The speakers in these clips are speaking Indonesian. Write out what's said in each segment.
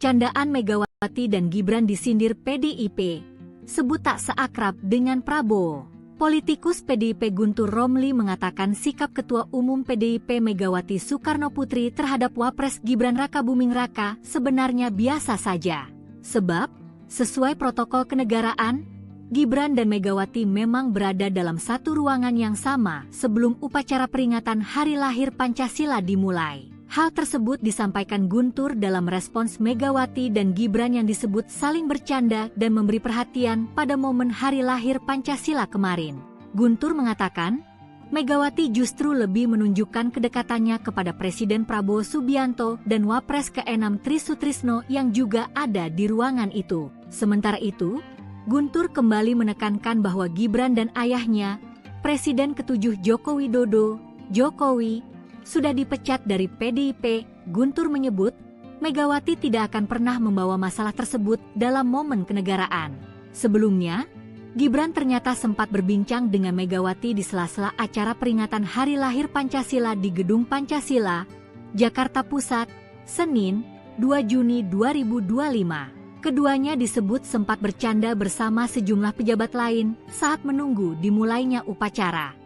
Candaan Megawati dan Gibran disindir PDIP, sebut tak seakrab dengan Prabowo. Politikus PDIP Guntur Romli mengatakan sikap Ketua Umum PDIP Megawati Soekarnoputri terhadap Wapres Gibran Rakabuming Raka sebenarnya biasa saja. Sebab, sesuai protokol kenegaraan, Gibran dan Megawati memang berada dalam satu ruangan yang sama sebelum upacara peringatan Hari Lahir Pancasila dimulai. Hal tersebut disampaikan Guntur dalam respons Megawati dan Gibran yang disebut saling bercanda dan memberi perhatian pada momen Hari Lahir Pancasila kemarin. Guntur mengatakan, Megawati justru lebih menunjukkan kedekatannya kepada Presiden Prabowo Subianto dan Wapres ke-6 Tri Sutrisno yang juga ada di ruangan itu. Sementara itu, Guntur kembali menekankan bahwa Gibran dan ayahnya, Presiden ke-7 Joko Widodo, Jokowi, sudah dipecat dari PDIP. Guntur menyebut, Megawati tidak akan pernah membawa masalah tersebut dalam momen kenegaraan. Sebelumnya, Gibran ternyata sempat berbincang dengan Megawati di sela-sela acara peringatan Hari Lahir Pancasila di Gedung Pancasila, Jakarta Pusat, Senin, 2 Juni 2025. Keduanya disebut sempat bercanda bersama sejumlah pejabat lain saat menunggu dimulainya upacara.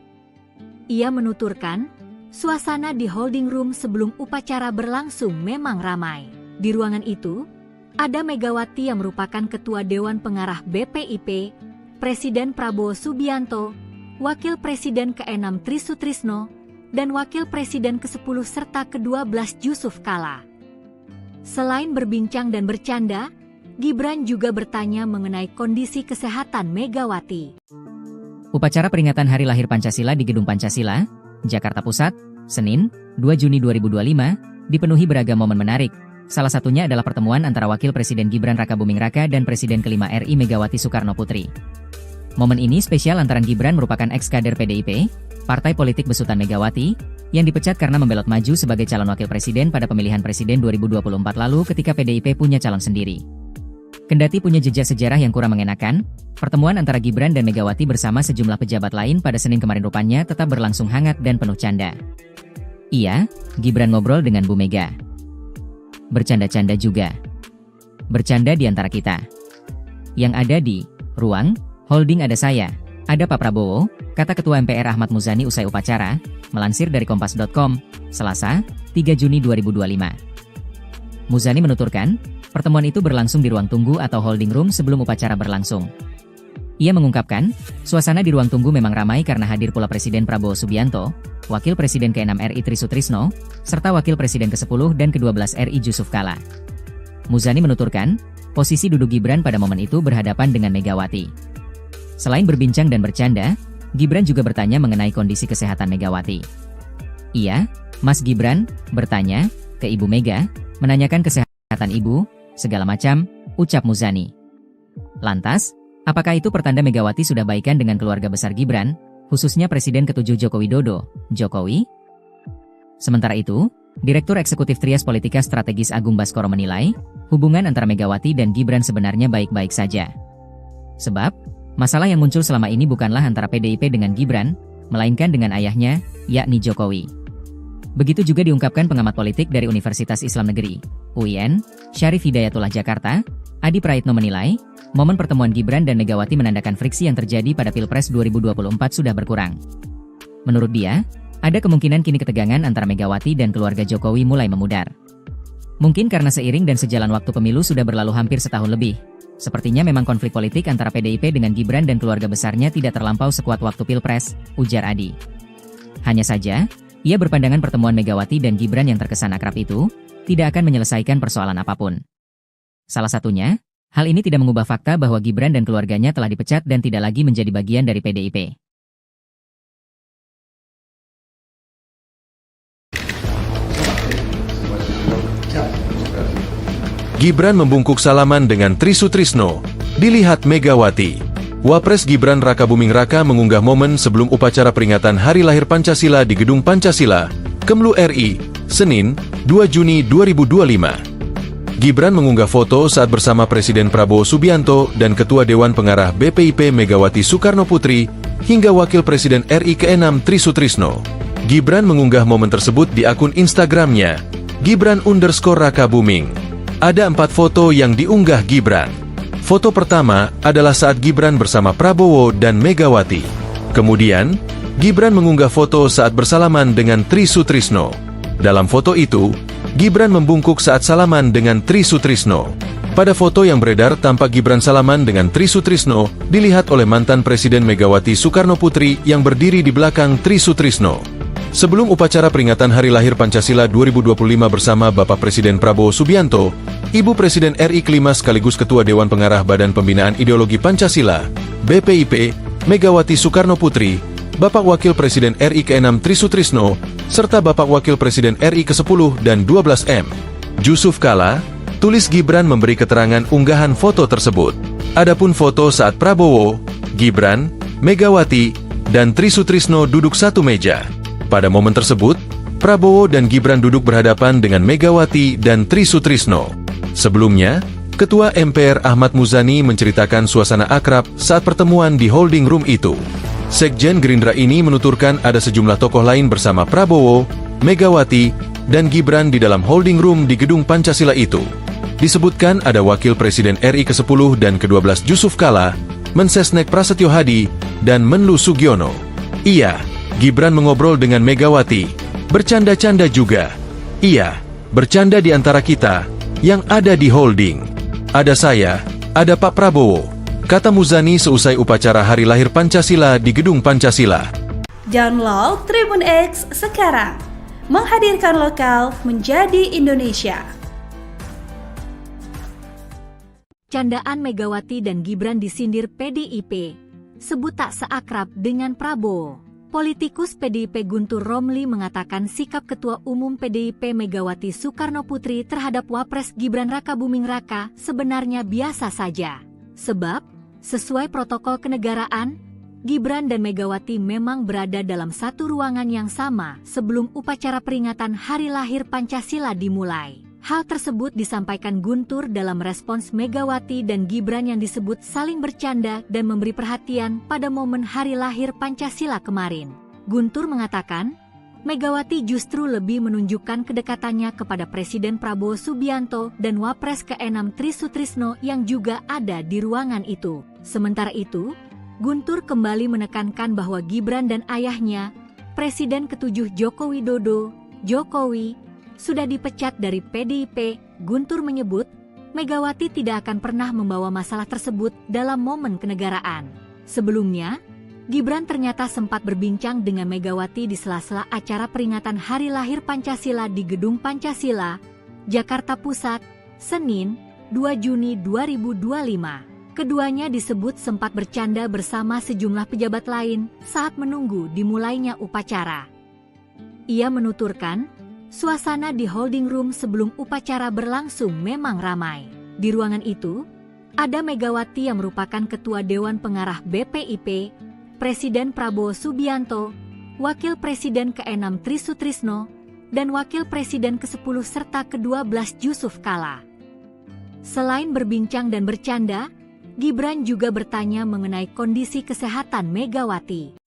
Ia menuturkan, suasana di holding room sebelum upacara berlangsung memang ramai. Di ruangan itu, ada Megawati yang merupakan Ketua Dewan Pengarah BPIP, Presiden Prabowo Subianto, Wakil Presiden ke-6 Tri Sutrisno, dan Wakil Presiden ke-10 serta ke-12 Yusuf Kala. Selain berbincang dan bercanda, Gibran juga bertanya mengenai kondisi kesehatan Megawati. Upacara peringatan Hari Lahir Pancasila di Gedung Pancasila, Jakarta Pusat, Senin, 2 Juni 2025, dipenuhi beragam momen menarik. Salah satunya adalah pertemuan antara Wakil Presiden Gibran Rakabuming Raka dan Presiden ke-5 RI Megawati Soekarnoputri. Momen ini spesial lantaran Gibran merupakan ex-kader PDIP, partai politik besutan Megawati, yang dipecat karena membelot maju sebagai calon wakil presiden pada pemilihan presiden 2024 lalu ketika PDIP punya calon sendiri. Kendati punya jejak sejarah yang kurang mengenakan, pertemuan antara Gibran dan Megawati bersama sejumlah pejabat lain pada Senin kemarin rupanya tetap berlangsung hangat dan penuh canda. Iya, Gibran ngobrol dengan Bu Mega. Bercanda-canda juga. Bercanda di antara kita. Yang ada di ruang holding ada saya, ada Pak Prabowo, kata Ketua MPR Ahmad Muzani usai upacara, melansir dari Kompas.com, Selasa, 3 Juni 2025. Muzani menuturkan, pertemuan itu berlangsung di ruang tunggu atau holding room sebelum upacara berlangsung. Ia mengungkapkan, suasana di ruang tunggu memang ramai karena hadir pula Presiden Prabowo Subianto, Wakil Presiden ke-6 RI Tri Sutrisno, serta Wakil Presiden ke-10 dan ke-12 RI Yusuf Kala. Muzani menuturkan, posisi duduk Gibran pada momen itu berhadapan dengan Megawati. Selain berbincang dan bercanda, Gibran juga bertanya mengenai kondisi kesehatan Megawati. Iya, Mas Gibran, bertanya ke Ibu Mega, menanyakan kesehatan Ibu, segala macam, ucap Muzani. Lantas, apakah itu pertanda Megawati sudah baikan dengan keluarga besar Gibran, khususnya Presiden ke-7 Joko Widodo, Jokowi? Sementara itu, Direktur Eksekutif Trias Politika Strategis Agung Baskoro menilai, hubungan antara Megawati dan Gibran sebenarnya baik-baik saja. Sebab, masalah yang muncul selama ini bukanlah antara PDIP dengan Gibran, melainkan dengan ayahnya, yakni Jokowi. Begitu juga diungkapkan pengamat politik dari Universitas Islam Negeri, UIN, Syarif Hidayatullah Jakarta, Adi Praitno menilai, momen pertemuan Gibran dan Megawati menandakan friksi yang terjadi pada Pilpres 2024 sudah berkurang. Menurut dia, ada kemungkinan kini ketegangan antara Megawati dan keluarga Jokowi mulai memudar. Mungkin karena seiring dan sejalan waktu pemilu sudah berlalu hampir setahun lebih. Sepertinya memang konflik politik antara PDIP dengan Gibran dan keluarga besarnya tidak terlampau sekuat waktu Pilpres, ujar Adi. Hanya saja, ia berpandangan pertemuan Megawati dan Gibran yang terkesan akrab itu, tidak akan menyelesaikan persoalan apapun. Salah satunya, hal ini tidak mengubah fakta bahwa Gibran dan keluarganya telah dipecat dan tidak lagi menjadi bagian dari PDIP. Gibran membungkuk salaman dengan Tri Sutrisno. Dilihat Megawati. Wapres Gibran Rakabuming Raka mengunggah momen sebelum upacara peringatan Hari Lahir Pancasila di Gedung Pancasila, Kemlu RI, Senin, 2 Juni 2025. Gibran mengunggah foto saat bersama Presiden Prabowo Subianto dan Ketua Dewan Pengarah BPIP Megawati Soekarnoputri, hingga Wakil Presiden RI ke-6 Tri Sutrisno. Gibran mengunggah momen tersebut di akun Instagramnya, Gibran_Rakabuming. Ada 4 foto yang diunggah Gibran. Foto pertama adalah saat Gibran bersama Prabowo dan Megawati. Kemudian, Gibran mengunggah foto saat bersalaman dengan Tri Sutrisno. Dalam foto itu, Gibran membungkuk saat salaman dengan Tri Sutrisno. Pada foto yang beredar tampak Gibran salaman dengan Tri Sutrisno dilihat oleh mantan Presiden Megawati Soekarno Putri yang berdiri di belakang Tri Sutrisno. Sebelum upacara peringatan Hari Lahir Pancasila 2025 bersama Bapak Presiden Prabowo Subianto, Ibu Presiden RI kelima sekaligus Ketua Dewan Pengarah Badan Pembinaan Ideologi Pancasila, BPIP, Megawati Soekarno Putri, Bapak Wakil Presiden RI ke-6 Tri Sutrisno, serta Bapak Wakil Presiden RI ke-10 dan 12M, Yusuf Kala, tulis Gibran memberi keterangan unggahan foto tersebut. Adapun foto saat Prabowo, Gibran, Megawati, dan Tri Sutrisno duduk satu meja. Pada momen tersebut, Prabowo dan Gibran duduk berhadapan dengan Megawati dan Tri Sutrisno. Sebelumnya, Ketua MPR Ahmad Muzani menceritakan suasana akrab saat pertemuan di holding room itu. Sekjen Gerindra ini menuturkan ada sejumlah tokoh lain bersama Prabowo, Megawati, dan Gibran di dalam holding room di Gedung Pancasila itu. Disebutkan ada Wakil Presiden RI ke-10 dan ke-12 Yusuf Kala, Mensesnek Prasetyo Hadi, dan Menlu Sugiono. Iya, Gibran mengobrol dengan Megawati, bercanda-canda juga. Iya, bercanda di antara kita, yang ada di holding. Ada saya, ada Pak Prabowo, kata Muzani seusai upacara Hari Lahir Pancasila di Gedung Pancasila. Download Tribun X sekarang, menghadirkan lokal menjadi Indonesia. Candaan Megawati dan Gibran disindir PDIP, sebut tak seakrab dengan Prabowo. Politikus PDIP Guntur Romli mengatakan sikap Ketua Umum PDIP Megawati Soekarno Putri terhadap Wapres Gibran Rakabuming Raka sebenarnya biasa saja. Sebab, sesuai protokol kenegaraan, Gibran dan Megawati memang berada dalam satu ruangan yang sama sebelum upacara peringatan Hari Lahir Pancasila dimulai. Hal tersebut disampaikan Guntur dalam respons Megawati dan Gibran yang disebut saling bercanda dan memberi perhatian pada momen Hari Lahir Pancasila kemarin. Guntur mengatakan, Megawati justru lebih menunjukkan kedekatannya kepada Presiden Prabowo Subianto dan Wapres ke-6 Tri Sutrisno yang juga ada di ruangan itu. Sementara itu, Guntur kembali menekankan bahwa Gibran dan ayahnya, Presiden ke-7 Joko Widodo, Jokowi, sudah dipecat dari PDIP. Guntur menyebut, Megawati tidak akan pernah membawa masalah tersebut dalam momen kenegaraan. Sebelumnya, Gibran ternyata sempat berbincang dengan Megawati di sela-sela acara peringatan Hari Lahir Pancasila di Gedung Pancasila, Jakarta Pusat, Senin, 2 Juni 2025. Keduanya disebut sempat bercanda bersama sejumlah pejabat lain saat menunggu dimulainya upacara. Ia menuturkan, suasana di holding room sebelum upacara berlangsung memang ramai. Di ruangan itu, ada Megawati yang merupakan Ketua Dewan Pengarah BPIP, Presiden Prabowo Subianto, Wakil Presiden ke-6 Tri Sutrisno, dan Wakil Presiden ke-10 serta ke-12 Yusuf Kala. Selain berbincang dan bercanda, Gibran juga bertanya mengenai kondisi kesehatan Megawati.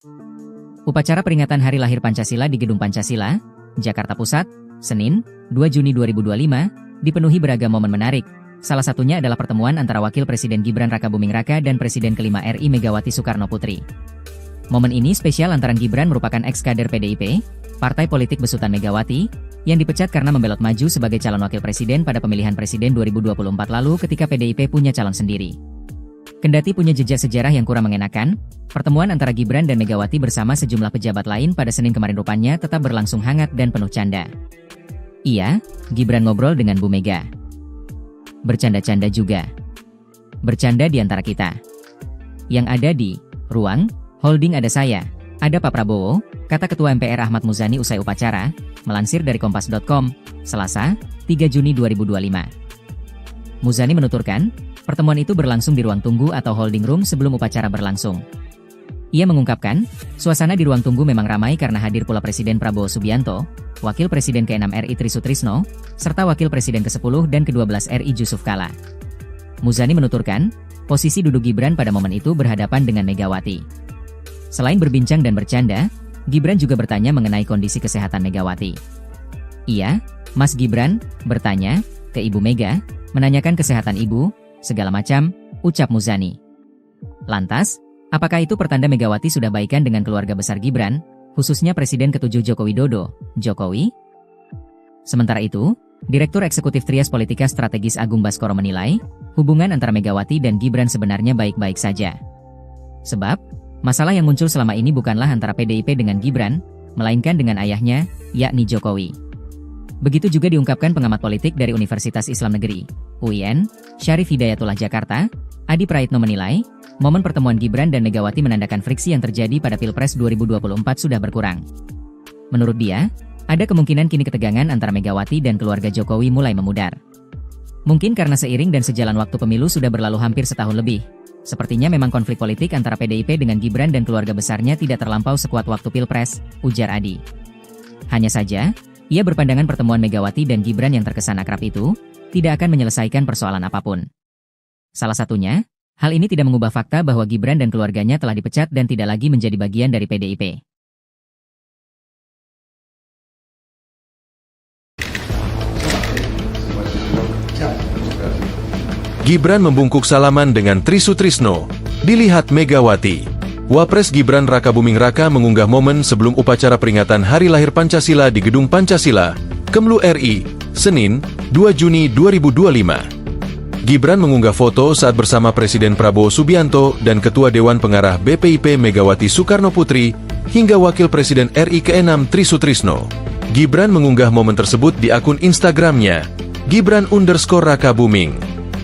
Upacara peringatan Hari Lahir Pancasila di Gedung Pancasila, Jakarta Pusat, Senin, 2 Juni 2025, dipenuhi beragam momen menarik. Salah satunya adalah pertemuan antara Wakil Presiden Gibran Rakabuming Raka dan Presiden kelima RI Megawati Soekarno Putri. Momen ini spesial lantaran Gibran merupakan ex-kader PDIP, partai politik besutan Megawati, yang dipecat karena membelot maju sebagai calon wakil presiden pada pemilihan presiden 2024 lalu ketika PDIP punya calon sendiri. Kendati punya jejak sejarah yang kurang mengenakan, pertemuan antara Gibran dan Megawati bersama sejumlah pejabat lain pada Senin kemarin rupanya tetap berlangsung hangat dan penuh canda. Iya, Gibran ngobrol dengan Bu Mega. Bercanda-canda juga. Bercanda di antara kita. Yang ada di ruang holding ada saya, ada Pak Prabowo, kata Ketua MPR Ahmad Muzani usai upacara, melansir dari Kompas.com, Selasa, 3 Juni 2025. Muzani menuturkan, pertemuan itu berlangsung di ruang tunggu atau holding room sebelum upacara berlangsung. Ia mengungkapkan, suasana di ruang tunggu memang ramai karena hadir pula Presiden Prabowo Subianto, Wakil Presiden ke-6 RI Tri Sutrisno, serta Wakil Presiden ke-10 dan ke-12 RI Yusuf Kala. Muzani menuturkan, posisi duduk Gibran pada momen itu berhadapan dengan Megawati. Selain berbincang dan bercanda, Gibran juga bertanya mengenai kondisi kesehatan Megawati. Iya, Mas Gibran, bertanya ke Ibu Mega, Menanyakan kesehatan ibu, segala macam, ucap Muzani. Lantas, apakah itu pertanda Megawati sudah baikan dengan keluarga besar Gibran, khususnya Presiden ke-7 Joko Widodo, Jokowi? Sementara itu, Direktur Eksekutif Trias Politika Strategis Agung Baskoro menilai, hubungan antara Megawati dan Gibran sebenarnya baik-baik saja. Sebab, masalah yang muncul selama ini bukanlah antara PDIP dengan Gibran, melainkan dengan ayahnya, yakni Jokowi. Begitu juga diungkapkan pengamat politik dari Universitas Islam Negeri, UIN, Syarif Hidayatullah Jakarta. Adi Praitno menilai, momen pertemuan Gibran dan Megawati menandakan friksi yang terjadi pada Pilpres 2024 sudah berkurang. Menurut dia, ada kemungkinan kini ketegangan antara Megawati dan keluarga Jokowi mulai memudar. Mungkin karena seiring dan sejalan waktu pemilu sudah berlalu hampir setahun lebih. Sepertinya memang konflik politik antara PDIP dengan Gibran dan keluarga besarnya tidak terlampau sekuat waktu Pilpres, ujar Adi. Hanya saja, ia berpandangan pertemuan Megawati dan Gibran yang terkesan akrab itu tidak akan menyelesaikan persoalan apapun. Salah satunya, hal ini tidak mengubah fakta bahwa Gibran dan keluarganya telah dipecat dan tidak lagi menjadi bagian dari PDIP. Gibran membungkuk salaman dengan Tri Sutrisno. Dilihat Megawati. Wapres Gibran Rakabuming Raka mengunggah momen sebelum upacara peringatan Hari Lahir Pancasila di Gedung Pancasila, Kemlu RI, Senin, 2 Juni 2025. Gibran mengunggah foto saat bersama Presiden Prabowo Subianto dan Ketua Dewan Pengarah BPIP Megawati Soekarno Putri, hingga Wakil Presiden RI ke-6 Tri Sutrisno. Gibran mengunggah momen tersebut di akun Instagramnya, Gibran_Rakabuming.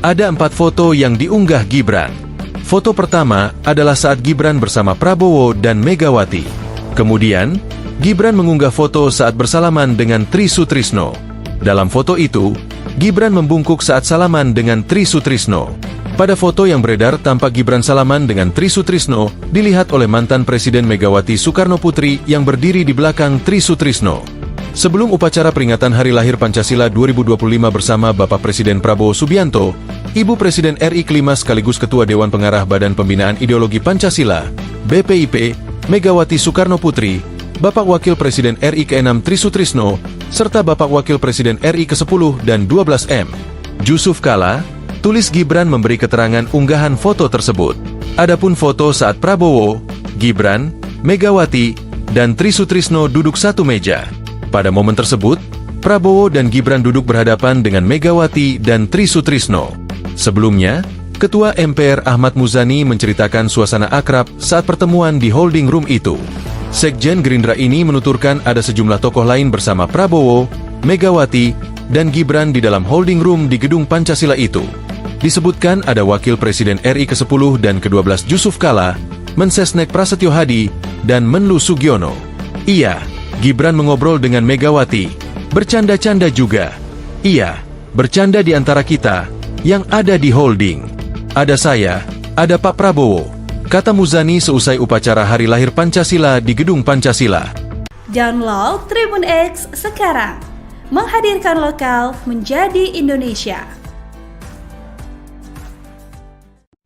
Ada 4 foto yang diunggah Gibran. Foto pertama adalah saat Gibran bersama Prabowo dan Megawati. Kemudian, Gibran mengunggah foto saat bersalaman dengan Tri Sutrisno. Dalam foto itu, Gibran membungkuk saat salaman dengan Tri Sutrisno. Pada foto yang beredar tampak Gibran salaman dengan Tri Sutrisno dilihat oleh mantan Presiden Megawati Soekarno Putri yang berdiri di belakang Tri Sutrisno. Sebelum upacara peringatan Hari Lahir Pancasila 2025 bersama Bapak Presiden Prabowo Subianto, Ibu Presiden RI kelima sekaligus Ketua Dewan Pengarah Badan Pembinaan Ideologi Pancasila, BPIP, Megawati Soekarno Putri, Bapak Wakil Presiden RI ke-6 Tri Sutrisno, serta Bapak Wakil Presiden RI ke-10 dan 12M, Yusuf Kala, tulis Gibran memberi keterangan unggahan foto tersebut. Adapun foto saat Prabowo, Gibran, Megawati, dan Tri Sutrisno duduk satu meja. Pada momen tersebut, Prabowo dan Gibran duduk berhadapan dengan Megawati dan Tri Sutrisno. Sebelumnya, Ketua MPR Ahmad Muzani menceritakan suasana akrab saat pertemuan di holding room itu. Sekjen Gerindra ini menuturkan ada sejumlah tokoh lain bersama Prabowo, Megawati, dan Gibran di dalam holding room di Gedung Pancasila itu. Disebutkan ada Wakil Presiden RI ke-10 dan ke-12 Yusuf Kala, Mensesnek Prasetyo Hadi, dan Menlu Sugiono. Iya, Gibran mengobrol dengan Megawati, bercanda-canda juga. Iya, bercanda di antara kita, yang ada di holding. Ada saya, ada Pak Prabowo, kata Muzani seusai upacara Hari Lahir Pancasila di Gedung Pancasila. Download Tribun X sekarang, menghadirkan lokal menjadi Indonesia.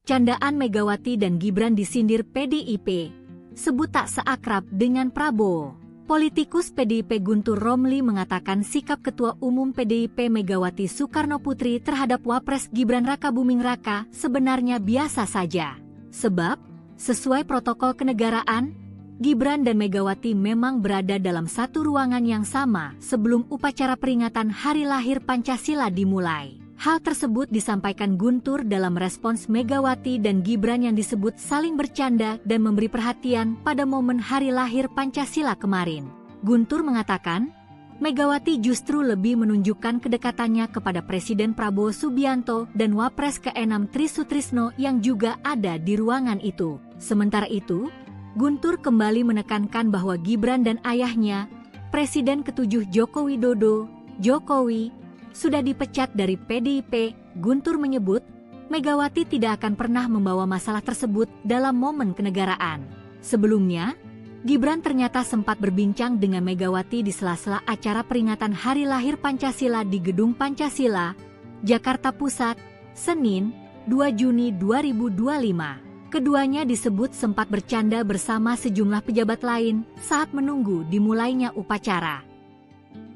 Candaan Megawati dan Gibran disindir PDIP, sebut tak seakrab dengan Prabowo. Politikus PDIP Guntur Romli mengatakan sikap Ketua Umum PDIP Megawati Soekarno Putri terhadap Wapres Gibran Rakabuming Raka sebenarnya biasa saja. Sebab, sesuai protokol kenegaraan, Gibran dan Megawati memang berada dalam satu ruangan yang sama sebelum upacara peringatan Hari Lahir Pancasila dimulai. Hal tersebut disampaikan Guntur dalam respons Megawati dan Gibran yang disebut saling bercanda dan memberi perhatian pada momen Hari Lahir Pancasila kemarin. Guntur mengatakan, Megawati justru lebih menunjukkan kedekatannya kepada Presiden Prabowo Subianto dan Wapres ke-6 Tri Sutrisno yang juga ada di ruangan itu. Sementara itu, Guntur kembali menekankan bahwa Gibran dan ayahnya, Presiden ke-7 Joko Widodo, Jokowi, sudah dipecat dari PDIP. Guntur menyebut, Megawati tidak akan pernah membawa masalah tersebut dalam momen kenegaraan. Sebelumnya, Gibran ternyata sempat berbincang dengan Megawati di sela-sela acara peringatan Hari Lahir Pancasila di Gedung Pancasila, Jakarta Pusat, Senin, 2 Juni 2025. Keduanya disebut sempat bercanda bersama sejumlah pejabat lain saat menunggu dimulainya upacara.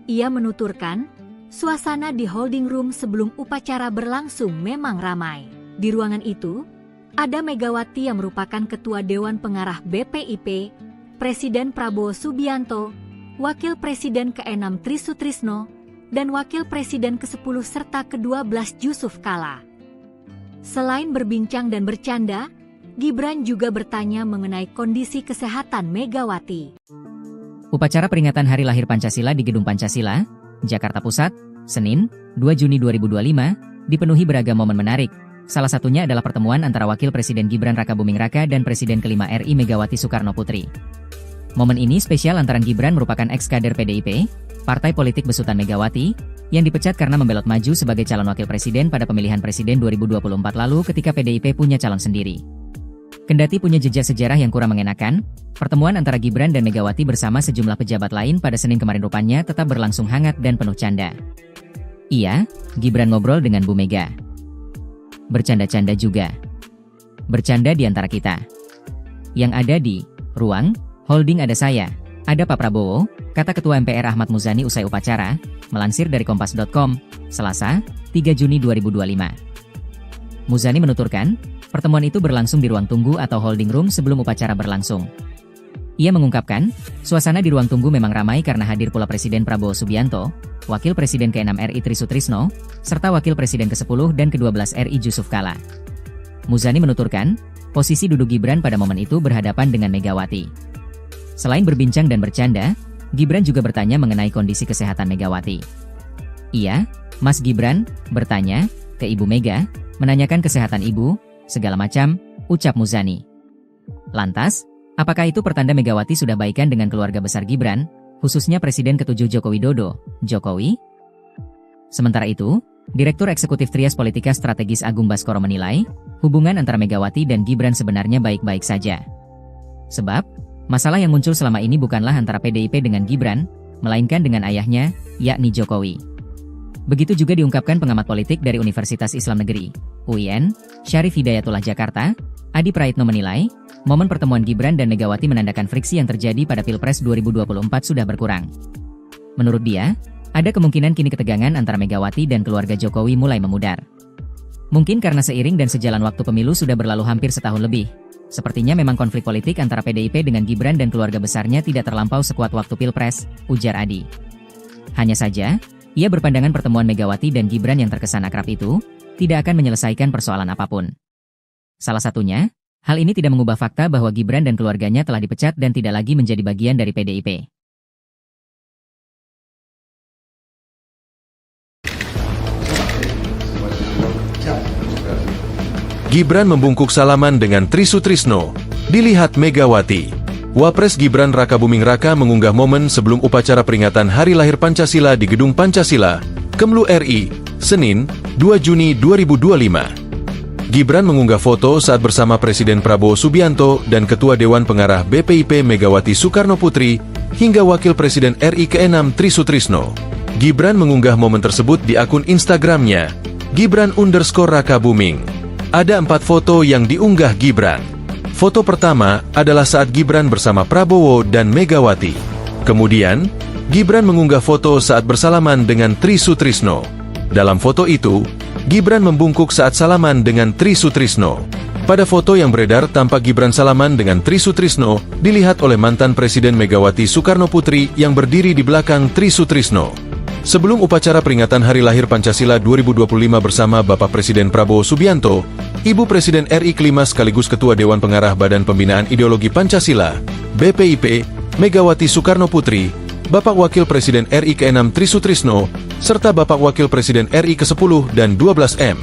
Ia menuturkan, Suasana di holding room sebelum upacara berlangsung memang ramai. Di ruangan itu, ada Megawati yang merupakan Ketua Dewan Pengarah BPIP, Presiden Prabowo Subianto, Wakil Presiden ke-6 Tri Sutrisno, dan Wakil Presiden ke-10 serta ke-12 Yusuf Kala. Selain berbincang dan bercanda, Gibran juga bertanya mengenai kondisi kesehatan Megawati. Upacara peringatan Hari Lahir Pancasila di Gedung Pancasila, Jakarta Pusat, Senin, 2 Juni 2025, dipenuhi beragam momen menarik. Salah satunya adalah pertemuan antara Wakil Presiden Gibran Rakabuming Raka dan Presiden ke-5 RI Megawati Soekarno Putri. Momen ini spesial lantaran Gibran merupakan ex-kader PDIP, partai politik besutan Megawati, yang dipecat karena membelot maju sebagai calon wakil presiden pada pemilihan presiden 2024 lalu ketika PDIP punya calon sendiri. Kendati punya jejak sejarah yang kurang mengenakan, pertemuan antara Gibran dan Megawati bersama sejumlah pejabat lain pada Senin kemarin rupanya tetap berlangsung hangat dan penuh canda. Iya, Gibran ngobrol dengan Bu Mega. Bercanda-canda juga. Bercanda di antara kita. Yang ada di ruang holding ada saya, ada Pak Prabowo, kata Ketua MPR Ahmad Muzani usai upacara, melansir dari Kompas.com, Selasa, 3 Juni 2025. Muzani menuturkan, pertemuan itu berlangsung di ruang tunggu atau holding room sebelum upacara berlangsung. Ia mengungkapkan, suasana di ruang tunggu memang ramai karena hadir pula Presiden Prabowo Subianto, Wakil Presiden ke-6 RI Tri Sutrisno, serta Wakil Presiden ke-10 dan ke-12 RI Yusuf Kala. Muzani menuturkan, posisi duduk Gibran pada momen itu berhadapan dengan Megawati. Selain berbincang dan bercanda, Gibran juga bertanya mengenai kondisi kesehatan Megawati. Iya, Mas Gibran, bertanya ke Ibu Mega, menanyakan kesehatan Ibu, segala macam, ucap Muzani. Lantas, apakah itu pertanda Megawati sudah baikan dengan keluarga besar Gibran, khususnya Presiden ke-7 Joko Widodo, Jokowi? Sementara itu, Direktur Eksekutif Trias Politika Strategis Agung Baskoro menilai, hubungan antara Megawati dan Gibran sebenarnya baik-baik saja. Sebab, masalah yang muncul selama ini bukanlah antara PDIP dengan Gibran, melainkan dengan ayahnya, yakni Jokowi. Begitu juga diungkapkan pengamat politik dari Universitas Islam Negeri, UIN, Syarif Hidayatullah Jakarta, Adi Praitno menilai, momen pertemuan Gibran dan Megawati menandakan friksi yang terjadi pada Pilpres 2024 sudah berkurang. Menurut dia, ada kemungkinan kini ketegangan antara Megawati dan keluarga Jokowi mulai memudar. Mungkin karena seiring dan sejalan waktu pemilu sudah berlalu hampir setahun lebih. Sepertinya memang konflik politik antara PDIP dengan Gibran dan keluarga besarnya tidak terlampau sekuat waktu Pilpres, ujar Adi. Hanya saja, ia berpandangan pertemuan Megawati dan Gibran yang terkesan akrab itu, tidak akan menyelesaikan persoalan apapun. Salah satunya, hal ini tidak mengubah fakta bahwa Gibran dan keluarganya telah dipecat dan tidak lagi menjadi bagian dari PDIP. Gibran membungkuk salaman dengan Tri Sutrisno, dilihat Megawati. Wapres Gibran Rakabuming Raka mengunggah momen sebelum upacara peringatan Hari Lahir Pancasila di Gedung Pancasila, Kemlu RI, Senin, 2 Juni 2025. Gibran mengunggah foto saat bersama Presiden Prabowo Subianto dan Ketua Dewan Pengarah BPIP Megawati Soekarno Putri, hingga Wakil Presiden RI ke-6 Tri Sutrisno. Gibran mengunggah momen tersebut di akun Instagramnya, Gibran_Rakabuming. Ada 4 foto yang diunggah Gibran. Foto pertama adalah saat Gibran bersama Prabowo dan Megawati. Kemudian, Gibran mengunggah foto saat bersalaman dengan Tri Sutrisno. Dalam foto itu, Gibran membungkuk saat salaman dengan Tri Sutrisno. Pada foto yang beredar tampak Gibran salaman dengan Tri Sutrisno, dilihat oleh mantan Presiden Megawati Soekarno Putri yang berdiri di belakang Tri Sutrisno. Sebelum upacara peringatan Hari Lahir Pancasila 2025 bersama Bapak Presiden Prabowo Subianto, Ibu Presiden RI ke-5 sekaligus Ketua Dewan Pengarah Badan Pembinaan Ideologi Pancasila, BPIP, Megawati Soekarno Putri, Bapak Wakil Presiden RI ke-6 Tri Sutrisno, serta Bapak Wakil Presiden RI ke-10 dan 12M,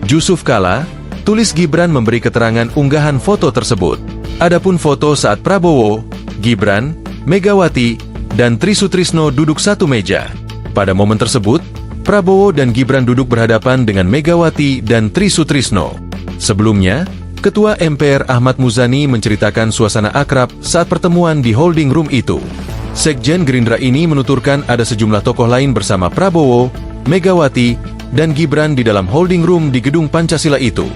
Yusuf Kala, tulis Gibran memberi keterangan unggahan foto tersebut. Adapun foto saat Prabowo, Gibran, Megawati, dan Tri Sutrisno duduk satu meja. Pada momen tersebut, Prabowo dan Gibran duduk berhadapan dengan Megawati dan Tri Sutrisno. Sebelumnya, Ketua MPR Ahmad Muzani menceritakan suasana akrab saat pertemuan di holding room itu. Sekjen Gerindra ini menuturkan ada sejumlah tokoh lain bersama Prabowo, Megawati, dan Gibran di dalam holding room di Gedung Pancasila itu.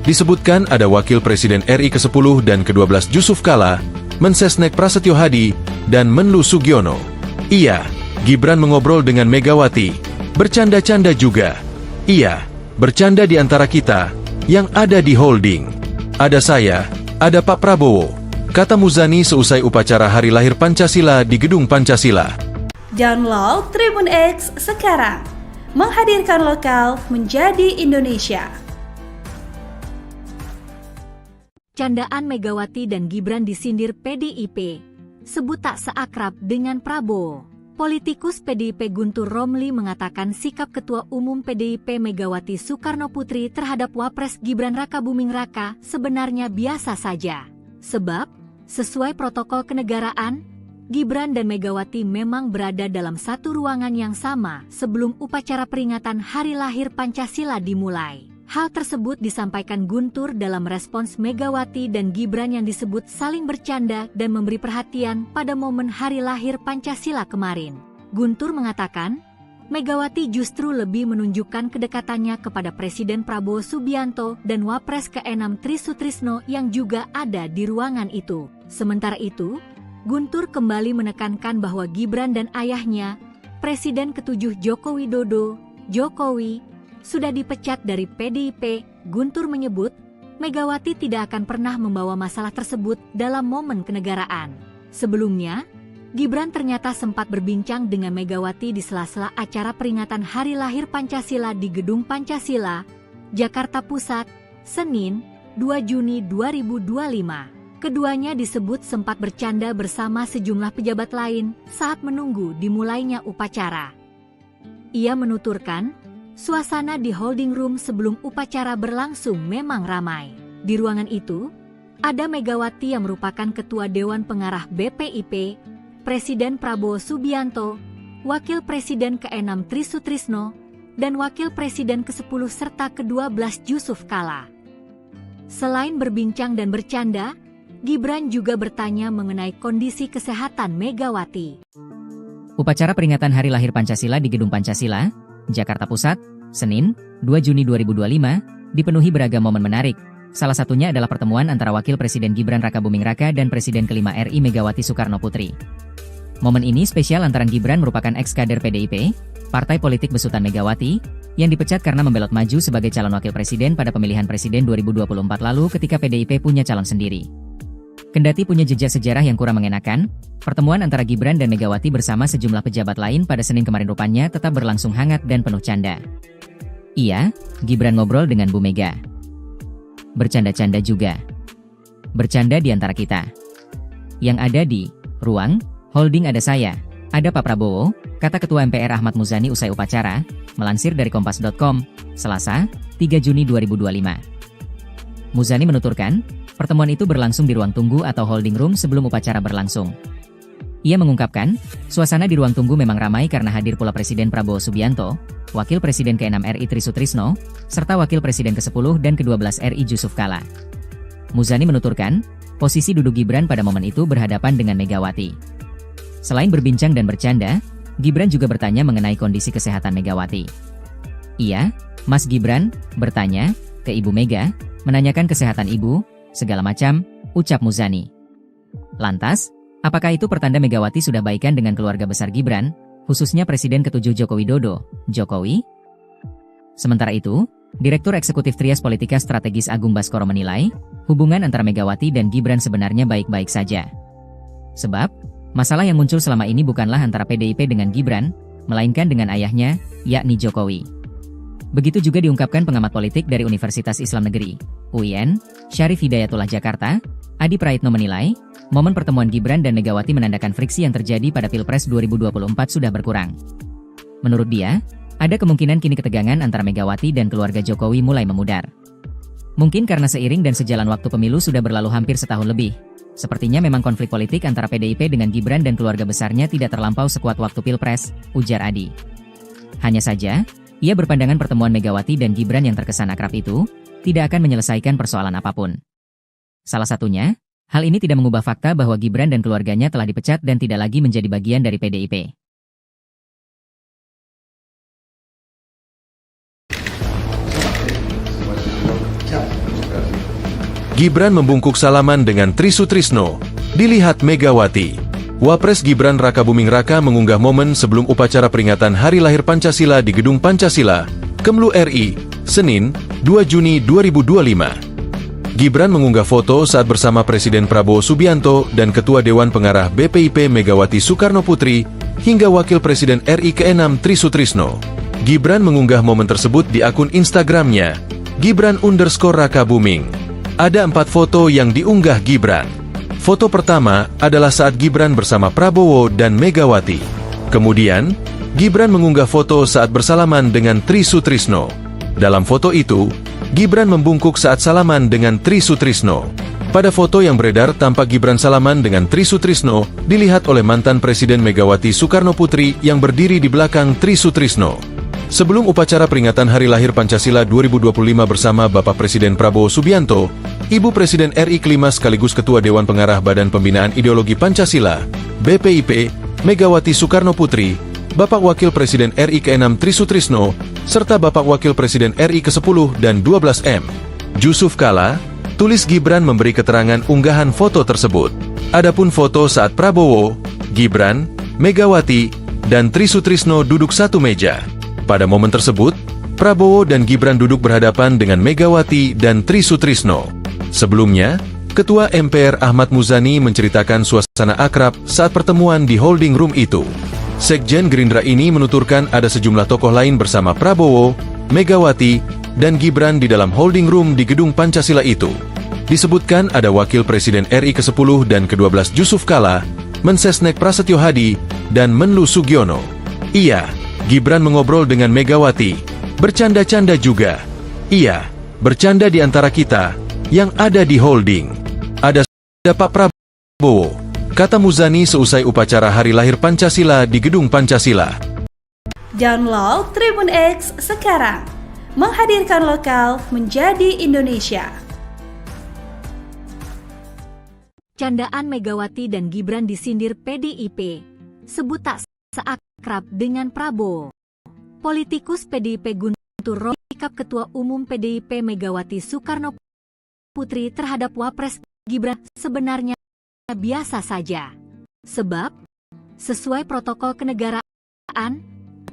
Disebutkan ada Wakil Presiden RI ke-10 dan ke-12 Yusuf Kala, Mensesnek Prasetyo Hadi, dan Menlu Sugiono. Iya, Gibran mengobrol dengan Megawati. Bercanda-canda juga. Iya, bercanda di antara kita, yang ada di holding. Ada saya, ada Pak Prabowo, kata Muzani seusai upacara Hari Lahir Pancasila di Gedung Pancasila. Download Tribun X sekarang. Menghadirkan lokal menjadi Indonesia. Candaan Megawati dan Gibran disindir PDIP, sebut tak seakrab dengan Prabowo. Politikus PDIP Guntur Romli mengatakan sikap Ketua Umum PDIP Megawati Soekarnoputri terhadap Wapres Gibran Rakabuming Raka sebenarnya biasa saja. Sebab, sesuai protokol kenegaraan, Gibran dan Megawati memang berada dalam satu ruangan yang sama sebelum upacara peringatan Hari Lahir Pancasila dimulai. Hal tersebut disampaikan Guntur dalam respons Megawati dan Gibran yang disebut saling bercanda dan memberi perhatian pada momen Hari Lahir Pancasila kemarin. Guntur mengatakan, Megawati justru lebih menunjukkan kedekatannya kepada Presiden Prabowo Subianto dan Wapres ke-6 Tri Sutrisno yang juga ada di ruangan itu. Sementara itu, Guntur kembali menekankan bahwa Gibran dan ayahnya, Presiden ke-7 Joko Widodo, Jokowi, sudah dipecat dari PDIP. Guntur menyebut, Megawati tidak akan pernah membawa masalah tersebut dalam momen kenegaraan. Sebelumnya, Gibran ternyata sempat berbincang dengan Megawati di sela-sela acara peringatan Hari Lahir Pancasila di Gedung Pancasila, Jakarta Pusat, Senin, 2 Juni 2025. Keduanya disebut sempat bercanda bersama sejumlah pejabat lain saat menunggu dimulainya upacara. Ia menuturkan, suasana di holding room sebelum upacara berlangsung memang ramai. Di ruangan itu, ada Megawati yang merupakan Ketua Dewan Pengarah BPIP, Presiden Prabowo Subianto, Wakil Presiden ke-6 Tri Sutrisno, dan Wakil Presiden ke-10 serta ke-12 Yusuf Kala. Selain berbincang dan bercanda, Gibran juga bertanya mengenai kondisi kesehatan Megawati. Upacara peringatan Hari Lahir Pancasila di Gedung Pancasila, Jakarta Pusat, Senin, 2 Juni 2025, dipenuhi beragam momen menarik. Salah satunya adalah pertemuan antara Wakil Presiden Gibran Rakabuming Raka dan Presiden ke-5 RI Megawati Soekarnoputri. Momen ini spesial lantaran Gibran merupakan ex-kader PDIP, partai politik besutan Megawati, yang dipecat karena membelot maju sebagai calon wakil presiden pada pemilihan presiden 2024 lalu ketika PDIP punya calon sendiri. Kendati punya jejak sejarah yang kurang mengenakan, pertemuan antara Gibran dan Megawati bersama sejumlah pejabat lain pada Senin kemarin rupanya tetap berlangsung hangat dan penuh canda. Iya, Gibran ngobrol dengan Bu Mega. Bercanda-canda juga. Bercanda di antara kita. Yang ada di ruang holding ada saya, ada Pak Prabowo, kata Ketua MPR Ahmad Muzani usai upacara, melansir dari Kompas.com, Selasa, 3 Juni 2025. Muzani menuturkan, pertemuan itu berlangsung di ruang tunggu atau holding room sebelum upacara berlangsung. Ia mengungkapkan, suasana di ruang tunggu memang ramai karena hadir pula Presiden Prabowo Subianto, Wakil Presiden ke-6 RI Tri Sutrisno, serta Wakil Presiden ke-10 dan ke-12 RI Yusuf Kala. Muzani menuturkan, posisi duduk Gibran pada momen itu berhadapan dengan Megawati. Selain berbincang dan bercanda, Gibran juga bertanya mengenai kondisi kesehatan Megawati. Iya, Mas Gibran, bertanya ke Ibu Mega, menanyakan kesehatan Ibu, segala macam, ucap Muzani. Lantas, apakah itu pertanda Megawati sudah baikan dengan keluarga besar Gibran, khususnya Presiden ke-7 Joko Widodo, Jokowi? Sementara itu, Direktur Eksekutif Trias Politika Strategis Agung Baskoro menilai, hubungan antara Megawati dan Gibran sebenarnya baik-baik saja. Sebab, masalah yang muncul selama ini bukanlah antara PDIP dengan Gibran, melainkan dengan ayahnya, yakni Jokowi. Begitu juga diungkapkan pengamat politik dari Universitas Islam Negeri, UIN, Syarif Hidayatullah Jakarta, Adi Praitno menilai, momen pertemuan Gibran dan Megawati menandakan friksi yang terjadi pada Pilpres 2024 sudah berkurang. Menurut dia, ada kemungkinan kini ketegangan antara Megawati dan keluarga Jokowi mulai memudar. Mungkin karena seiring dan sejalan waktu pemilu sudah berlalu hampir setahun lebih. Sepertinya memang konflik politik antara PDIP dengan Gibran dan keluarga besarnya tidak terlampau sekuat waktu Pilpres, ujar Adi. Hanya saja, ia berpandangan pertemuan Megawati dan Gibran yang terkesan akrab itu tidak akan menyelesaikan persoalan apapun. Salah satunya, hal ini tidak mengubah fakta bahwa Gibran dan keluarganya telah dipecat dan tidak lagi menjadi bagian dari PDIP. Gibran membungkuk salaman dengan Tri Sutrisno, dilihat Megawati. Wapres Gibran Rakabuming Raka mengunggah momen sebelum upacara peringatan Hari Lahir Pancasila di Gedung Pancasila, Kemlu RI, Senin, 2 Juni 2025. Gibran mengunggah foto saat bersama Presiden Prabowo Subianto dan Ketua Dewan Pengarah BPIP Megawati Soekarno Putri, hingga Wakil Presiden RI ke-6 Tri Sutrisno. Gibran mengunggah momen tersebut di akun Instagramnya, Gibran_Rakabuming. Ada 4 foto yang diunggah Gibran. Foto pertama adalah saat Gibran bersama Prabowo dan Megawati. Kemudian, Gibran mengunggah foto saat bersalaman dengan Tri Sutrisno. Dalam foto itu, Gibran membungkuk saat salaman dengan Tri Sutrisno. Pada foto yang beredar tampak Gibran salaman dengan Tri Sutrisno, dilihat oleh mantan Presiden Megawati Soekarno Putri yang berdiri di belakang Tri Sutrisno. Sebelum upacara peringatan Hari Lahir Pancasila 2025 bersama Bapak Presiden Prabowo Subianto, Ibu Presiden RI kelima sekaligus Ketua Dewan Pengarah Badan Pembinaan Ideologi Pancasila, BPIP, Megawati Soekarno Putri, Bapak Wakil Presiden RI ke-6 Tri Sutrisno, serta Bapak Wakil Presiden RI ke-10 dan 12 M. Yusuf Kala, tulis Gibran memberi keterangan unggahan foto tersebut. Adapun foto saat Prabowo, Gibran, Megawati, dan Tri Sutrisno duduk satu meja. Pada momen tersebut, Prabowo dan Gibran duduk berhadapan dengan Megawati dan Tri Sutrisno. Sebelumnya, Ketua MPR Ahmad Muzani menceritakan suasana akrab saat pertemuan di holding room itu. Sekjen Gerindra ini menuturkan ada sejumlah tokoh lain bersama Prabowo, Megawati, dan Gibran di dalam holding room di Gedung Pancasila itu. Disebutkan ada Wakil Presiden RI ke-10 dan ke-12 Yusuf Kala, Mensesnek Prasetyo Hadi, dan Menlu Sugiono. Iya, Gibran mengobrol dengan Megawati, bercanda-canda juga. Iya, bercanda di antara kita, yang ada di holding. Ada Pak Prabowo, kata Muzani seusai upacara Hari Lahir Pancasila di Gedung Pancasila. Download Tribun X sekarang, menghadirkan lokal menjadi Indonesia. Candaan Megawati dan Gibran disindir PDIP, sebut tak seakrab dengan Prabowo. Politikus PDIP Guntur Romli sikap Ketua Umum PDIP Megawati Soekarno Putri terhadap Wapres Gibran sebenarnya biasa saja. Sebab, sesuai protokol kenegaraan,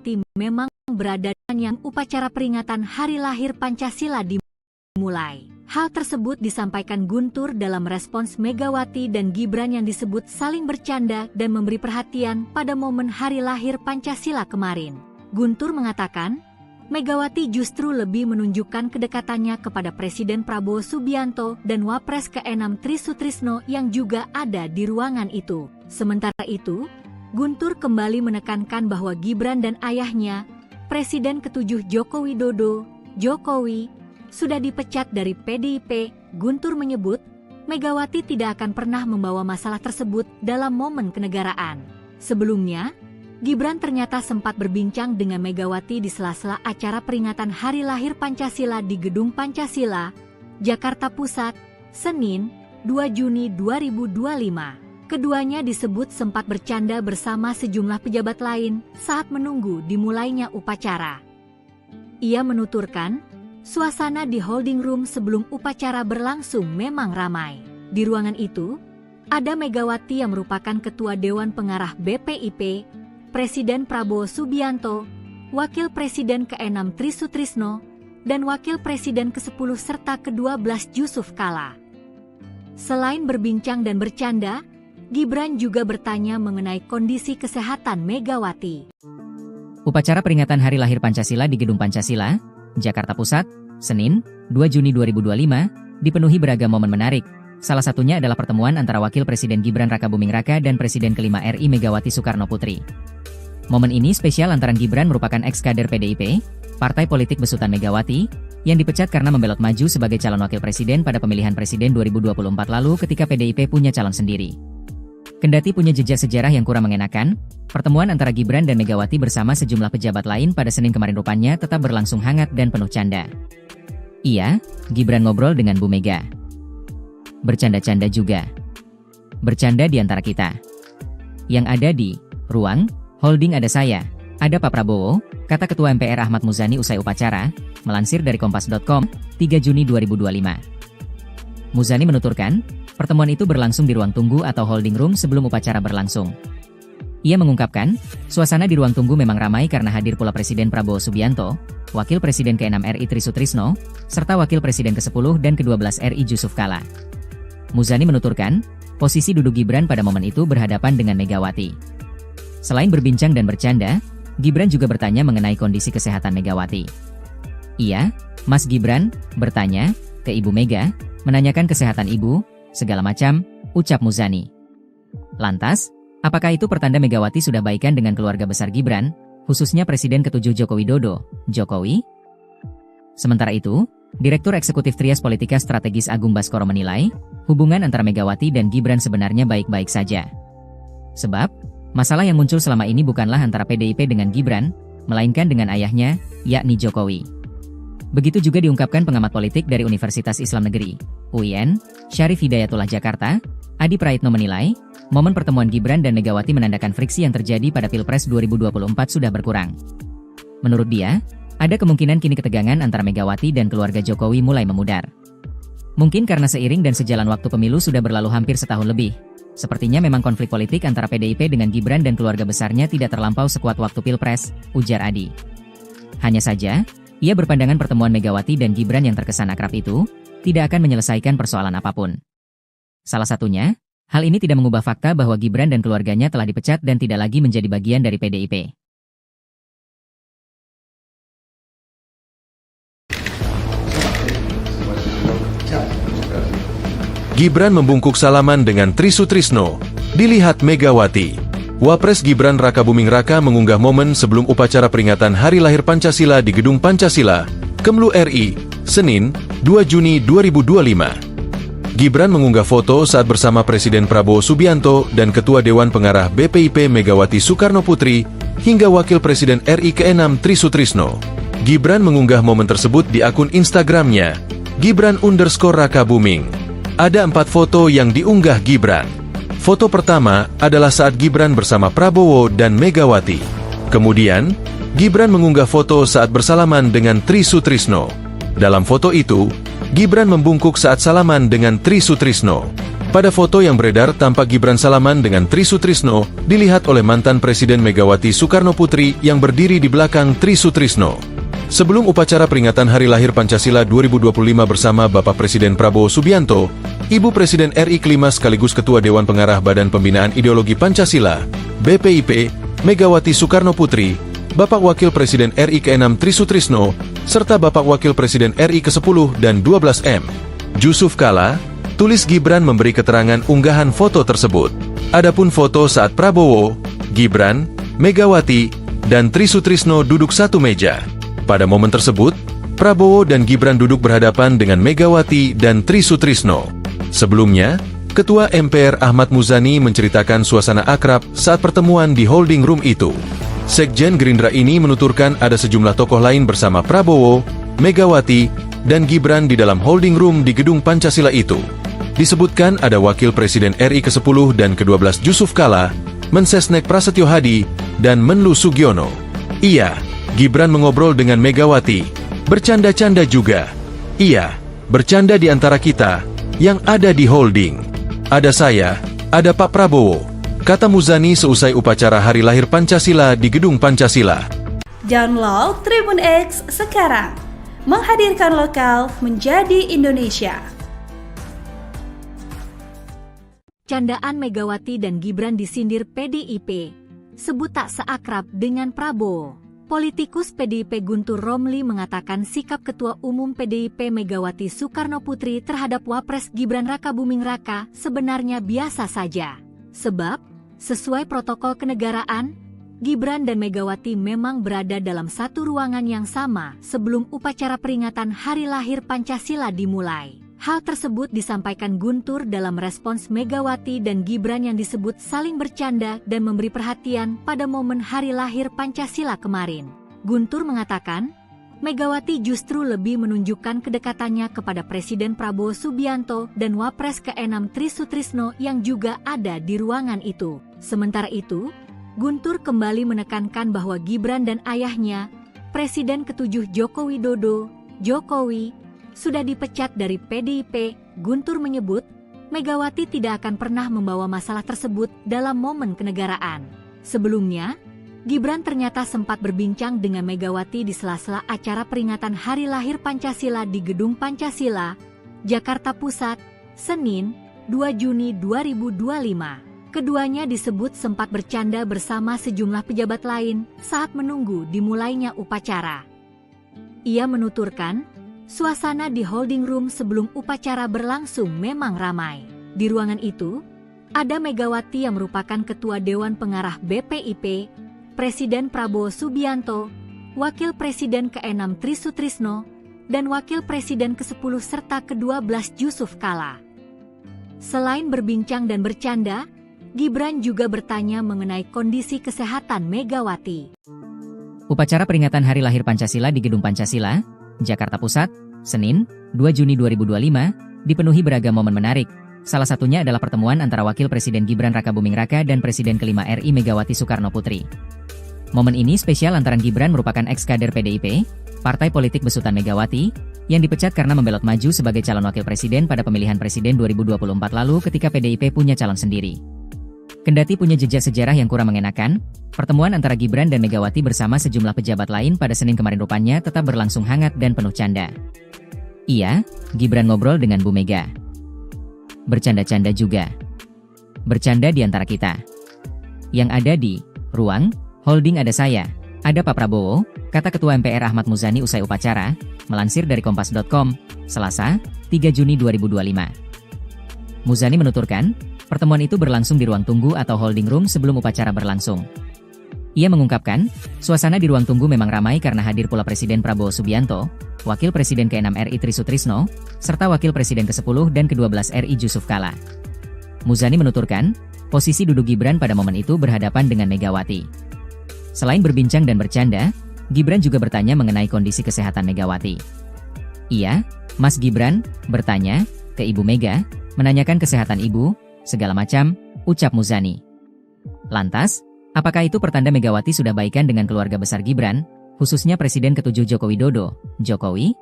tim memang berada yang upacara peringatan Hari Lahir Pancasila dimulai. Hal tersebut disampaikan Guntur dalam respons Megawati dan Gibran yang disebut saling bercanda dan memberi perhatian pada momen Hari Lahir Pancasila kemarin. Guntur mengatakan, Megawati justru lebih menunjukkan kedekatannya kepada Presiden Prabowo Subianto dan Wapres ke-6 Tri Sutrisno yang juga ada di ruangan itu. Sementara itu, Guntur kembali menekankan bahwa Gibran dan ayahnya, Presiden ke-7 Joko Widodo, Jokowi, sudah dipecat dari PDIP. Guntur menyebut, Megawati tidak akan pernah membawa masalah tersebut dalam momen kenegaraan. Sebelumnya, Gibran ternyata sempat berbincang dengan Megawati di sela-sela acara peringatan Hari Lahir Pancasila di Gedung Pancasila, Jakarta Pusat, Senin, 2 Juni 2025. Keduanya disebut sempat bercanda bersama sejumlah pejabat lain saat menunggu dimulainya upacara. Ia menuturkan, suasana di holding room sebelum upacara berlangsung memang ramai. Di ruangan itu, ada Megawati yang merupakan Ketua Dewan Pengarah BPIP, Presiden Prabowo Subianto, Wakil Presiden ke-6 Tri Sutrisno, dan Wakil Presiden ke-10 serta ke-12 Yusuf Kala. Selain berbincang dan bercanda, Gibran juga bertanya mengenai kondisi kesehatan Megawati. Upacara peringatan Hari Lahir Pancasila di Gedung Pancasila, Jakarta Pusat, Senin, 2 Juni 2025, dipenuhi beragam momen menarik. Salah satunya adalah pertemuan antara Wakil Presiden Gibran Rakabuming Raka dan Presiden kelima RI Megawati Soekarno Putri. Momen ini spesial lantaran Gibran merupakan ex-kader PDIP, partai politik besutan Megawati, yang dipecat karena membelot maju sebagai calon wakil presiden pada pemilihan presiden 2024 lalu ketika PDIP punya calon sendiri. Kendati punya jejak sejarah yang kurang mengenakan, pertemuan antara Gibran dan Megawati bersama sejumlah pejabat lain pada Senin kemarin rupanya tetap berlangsung hangat dan penuh canda. Iya, Gibran ngobrol dengan Bu Mega. Bercanda-canda juga. Bercanda di antara kita. Yang ada di ruang holding ada saya, ada Pak Prabowo, kata Ketua MPR Ahmad Muzani usai upacara, melansir dari Kompas.com, 3 Juni 2025. Muzani menuturkan, Pertemuan itu berlangsung di ruang tunggu atau holding room sebelum upacara berlangsung. Ia mengungkapkan, suasana di ruang tunggu memang ramai karena hadir pula Presiden Prabowo Subianto, Wakil Presiden ke-6 RI Tri Sutrisno, serta Wakil Presiden ke-10 dan ke-12 RI Jusuf Kalla. Muzani menuturkan, posisi duduk Gibran pada momen itu berhadapan dengan Megawati. Selain berbincang dan bercanda, Gibran juga bertanya mengenai kondisi kesehatan Megawati. Ia, Mas Gibran, bertanya ke Ibu Mega, menanyakan kesehatan ibu, segala macam, ucap Muzani. Lantas, apakah itu pertanda Megawati sudah baikan dengan keluarga besar Gibran, khususnya Presiden ke-7 Joko Widodo, Jokowi? Sementara itu, Direktur Eksekutif Trias Politika Strategis Agung Baskoro menilai, hubungan antara Megawati dan Gibran sebenarnya baik-baik saja. Sebab, masalah yang muncul selama ini bukanlah antara PDIP dengan Gibran, melainkan dengan ayahnya, yakni Jokowi. Begitu juga diungkapkan pengamat politik dari Universitas Islam Negeri, UIN, Syarif Hidayatullah Jakarta, Adi Praitno menilai, momen pertemuan Gibran dan Megawati menandakan friksi yang terjadi pada Pilpres 2024 sudah berkurang. Menurut dia, ada kemungkinan kini ketegangan antara Megawati dan keluarga Jokowi mulai memudar. Mungkin karena seiring dan sejalan waktu pemilu sudah berlalu hampir setahun lebih. Sepertinya memang konflik politik antara PDIP dengan Gibran dan keluarga besarnya tidak terlampau sekuat waktu Pilpres, ujar Adi. Hanya saja, ia berpandangan pertemuan Megawati dan Gibran yang terkesan akrab itu tidak akan menyelesaikan persoalan apapun. Salah satunya, hal ini tidak mengubah fakta bahwa Gibran dan keluarganya telah dipecat dan tidak lagi menjadi bagian dari PDIP. Gibran membungkuk salaman dengan Tri Sutrisno. Dilihat Megawati. Wapres Gibran Rakabuming Raka mengunggah momen sebelum upacara peringatan Hari Lahir Pancasila di Gedung Pancasila, Kemlu RI, Senin, 2 Juni 2025. Gibran mengunggah foto saat bersama Presiden Prabowo Subianto dan Ketua Dewan Pengarah BPIP Megawati Soekarno Putri, hingga Wakil Presiden RI ke-6 Tri Sutrisno. Gibran mengunggah momen tersebut di akun Instagramnya, Gibran_Rakabuming. Ada 4 foto yang diunggah Gibran. Foto pertama adalah saat Gibran bersama Prabowo dan Megawati. Kemudian, Gibran mengunggah foto saat bersalaman dengan Tri Sutrisno. Dalam foto itu, Gibran membungkuk saat salaman dengan Tri Sutrisno. Pada foto yang beredar tampak Gibran salaman dengan Tri Sutrisno dilihat oleh mantan Presiden Megawati Soekarno Putri yang berdiri di belakang Tri Sutrisno. Sebelum upacara peringatan Hari Lahir Pancasila 2025 bersama Bapak Presiden Prabowo Subianto, Ibu Presiden RI kelima sekaligus Ketua Dewan Pengarah Badan Pembinaan Ideologi Pancasila, BPIP, Megawati Soekarno Putri, Bapak Wakil Presiden RI ke-6 Tri Sutrisno, serta Bapak Wakil Presiden RI ke-10 dan 12M, Jusuf Kalla, tulis Gibran memberi keterangan unggahan foto tersebut. Adapun foto saat Prabowo, Gibran, Megawati, dan Tri Sutrisno duduk satu meja. Pada momen tersebut, Prabowo dan Gibran duduk berhadapan dengan Megawati dan Tri Sutrisno. Sebelumnya, Ketua MPR Ahmad Muzani menceritakan suasana akrab saat pertemuan di holding room itu. Sekjen Gerindra ini menuturkan ada sejumlah tokoh lain bersama Prabowo, Megawati, dan Gibran di dalam holding room di Gedung Pancasila itu. Disebutkan ada Wakil Presiden RI ke-10 dan ke-12 Jusuf Kalla, Mensesnek Prasetyo Hadi, dan Menlu Sugiono. Iya, Gibran mengobrol dengan Megawati, bercanda-canda juga. Iya, bercanda di antara kita, yang ada di holding. Ada saya, ada Pak Prabowo, kata Muzani seusai upacara Hari Lahir Pancasila di Gedung Pancasila. Download Tribun X sekarang, menghadirkan lokal menjadi Indonesia. Candaan Megawati dan Gibran disindir PDIP, sebut tak seakrab dengan Prabowo. Politikus PDIP Guntur Romli mengatakan sikap Ketua Umum PDIP Megawati Soekarno Putri terhadap Wapres Gibran Rakabuming Raka sebenarnya biasa saja. Sebab, sesuai protokol kenegaraan, Gibran dan Megawati memang berada dalam satu ruangan yang sama sebelum upacara peringatan Hari Lahir Pancasila dimulai. Hal tersebut disampaikan Guntur dalam respons Megawati dan Gibran yang disebut saling bercanda dan memberi perhatian pada momen Hari Lahir Pancasila kemarin. Guntur mengatakan, Megawati justru lebih menunjukkan kedekatannya kepada Presiden Prabowo Subianto dan Wapres ke-6 Tri Sutrisno yang juga ada di ruangan itu. Sementara itu, Guntur kembali menekankan bahwa Gibran dan ayahnya, Presiden ke-7 Joko Widodo, Jokowi, sudah dipecat dari PDIP. Guntur menyebut, Megawati tidak akan pernah membawa masalah tersebut dalam momen kenegaraan. Sebelumnya, Gibran ternyata sempat berbincang dengan Megawati di sela-sela acara peringatan Hari Lahir Pancasila di Gedung Pancasila, Jakarta Pusat, Senin, 2 Juni 2025. Keduanya disebut sempat bercanda bersama sejumlah pejabat lain saat menunggu dimulainya upacara. Ia menuturkan, suasana di holding room sebelum upacara berlangsung memang ramai. Di ruangan itu, ada Megawati yang merupakan Ketua Dewan Pengarah BPIP, Presiden Prabowo Subianto, Wakil Presiden ke-6 Tri Sutrisno, dan Wakil Presiden ke-10 serta ke-12 Yusuf Kala. Selain berbincang dan bercanda, Gibran juga bertanya mengenai kondisi kesehatan Megawati. Upacara peringatan Hari Lahir Pancasila di Gedung Pancasila, Jakarta Pusat, Senin, 2 Juni 2025, dipenuhi beragam momen menarik. Salah satunya adalah pertemuan antara Wakil Presiden Gibran Rakabuming Raka dan Presiden ke-5 RI Megawati Soekarno Putri. Momen ini spesial lantaran Gibran merupakan ex-kader PDIP, partai politik besutan Megawati, yang dipecat karena membelot maju sebagai calon wakil presiden pada pemilihan presiden 2024 lalu ketika PDIP punya calon sendiri. Kendati punya jejak sejarah yang kurang mengenakan, pertemuan antara Gibran dan Megawati bersama sejumlah pejabat lain pada Senin kemarin rupanya tetap berlangsung hangat dan penuh canda. Iya, Gibran ngobrol dengan Bu Mega. Bercanda-canda juga. Bercanda di antara kita. Yang ada di ruang holding ada saya, ada Pak Prabowo, kata Ketua MPR Ahmad Muzani usai upacara, melansir dari Kompas.com, Selasa, 3 Juni 2025. Muzani menuturkan, pertemuan itu berlangsung di ruang tunggu atau holding room sebelum upacara berlangsung. Ia mengungkapkan, suasana di ruang tunggu memang ramai karena hadir pula Presiden Prabowo Subianto, Wakil Presiden ke-6 RI Tri Sutrisno, serta Wakil Presiden ke-10 dan ke-12 RI Yusuf Kala. Muzani menuturkan, posisi duduk Gibran pada momen itu berhadapan dengan Megawati. Selain berbincang dan bercanda, Gibran juga bertanya mengenai kondisi kesehatan Megawati. Iya, Mas Gibran, bertanya ke Ibu Mega, menanyakan kesehatan Ibu, segala macam, ucap Muzani. Lantas, apakah itu pertanda Megawati sudah baikan dengan keluarga besar Gibran, khususnya Presiden ke-7 Joko Widodo, Jokowi?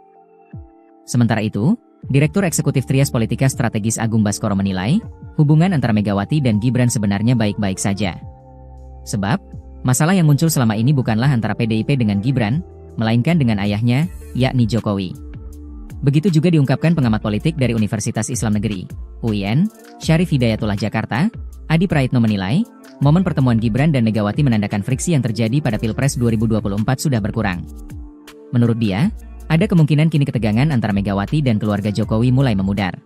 Sementara itu, Direktur Eksekutif Trias Politika Strategis Agung Baskoro menilai, hubungan antara Megawati dan Gibran sebenarnya baik-baik saja. Sebab, masalah yang muncul selama ini bukanlah antara PDIP dengan Gibran, melainkan dengan ayahnya, yakni Jokowi. Begitu juga diungkapkan pengamat politik dari Universitas Islam Negeri, UIN, Syarif Hidayatullah Jakarta, Adi Praitno menilai, momen pertemuan Gibran dan Megawati menandakan friksi yang terjadi pada Pilpres 2024 sudah berkurang. Menurut dia, ada kemungkinan kini ketegangan antara Megawati dan keluarga Jokowi mulai memudar.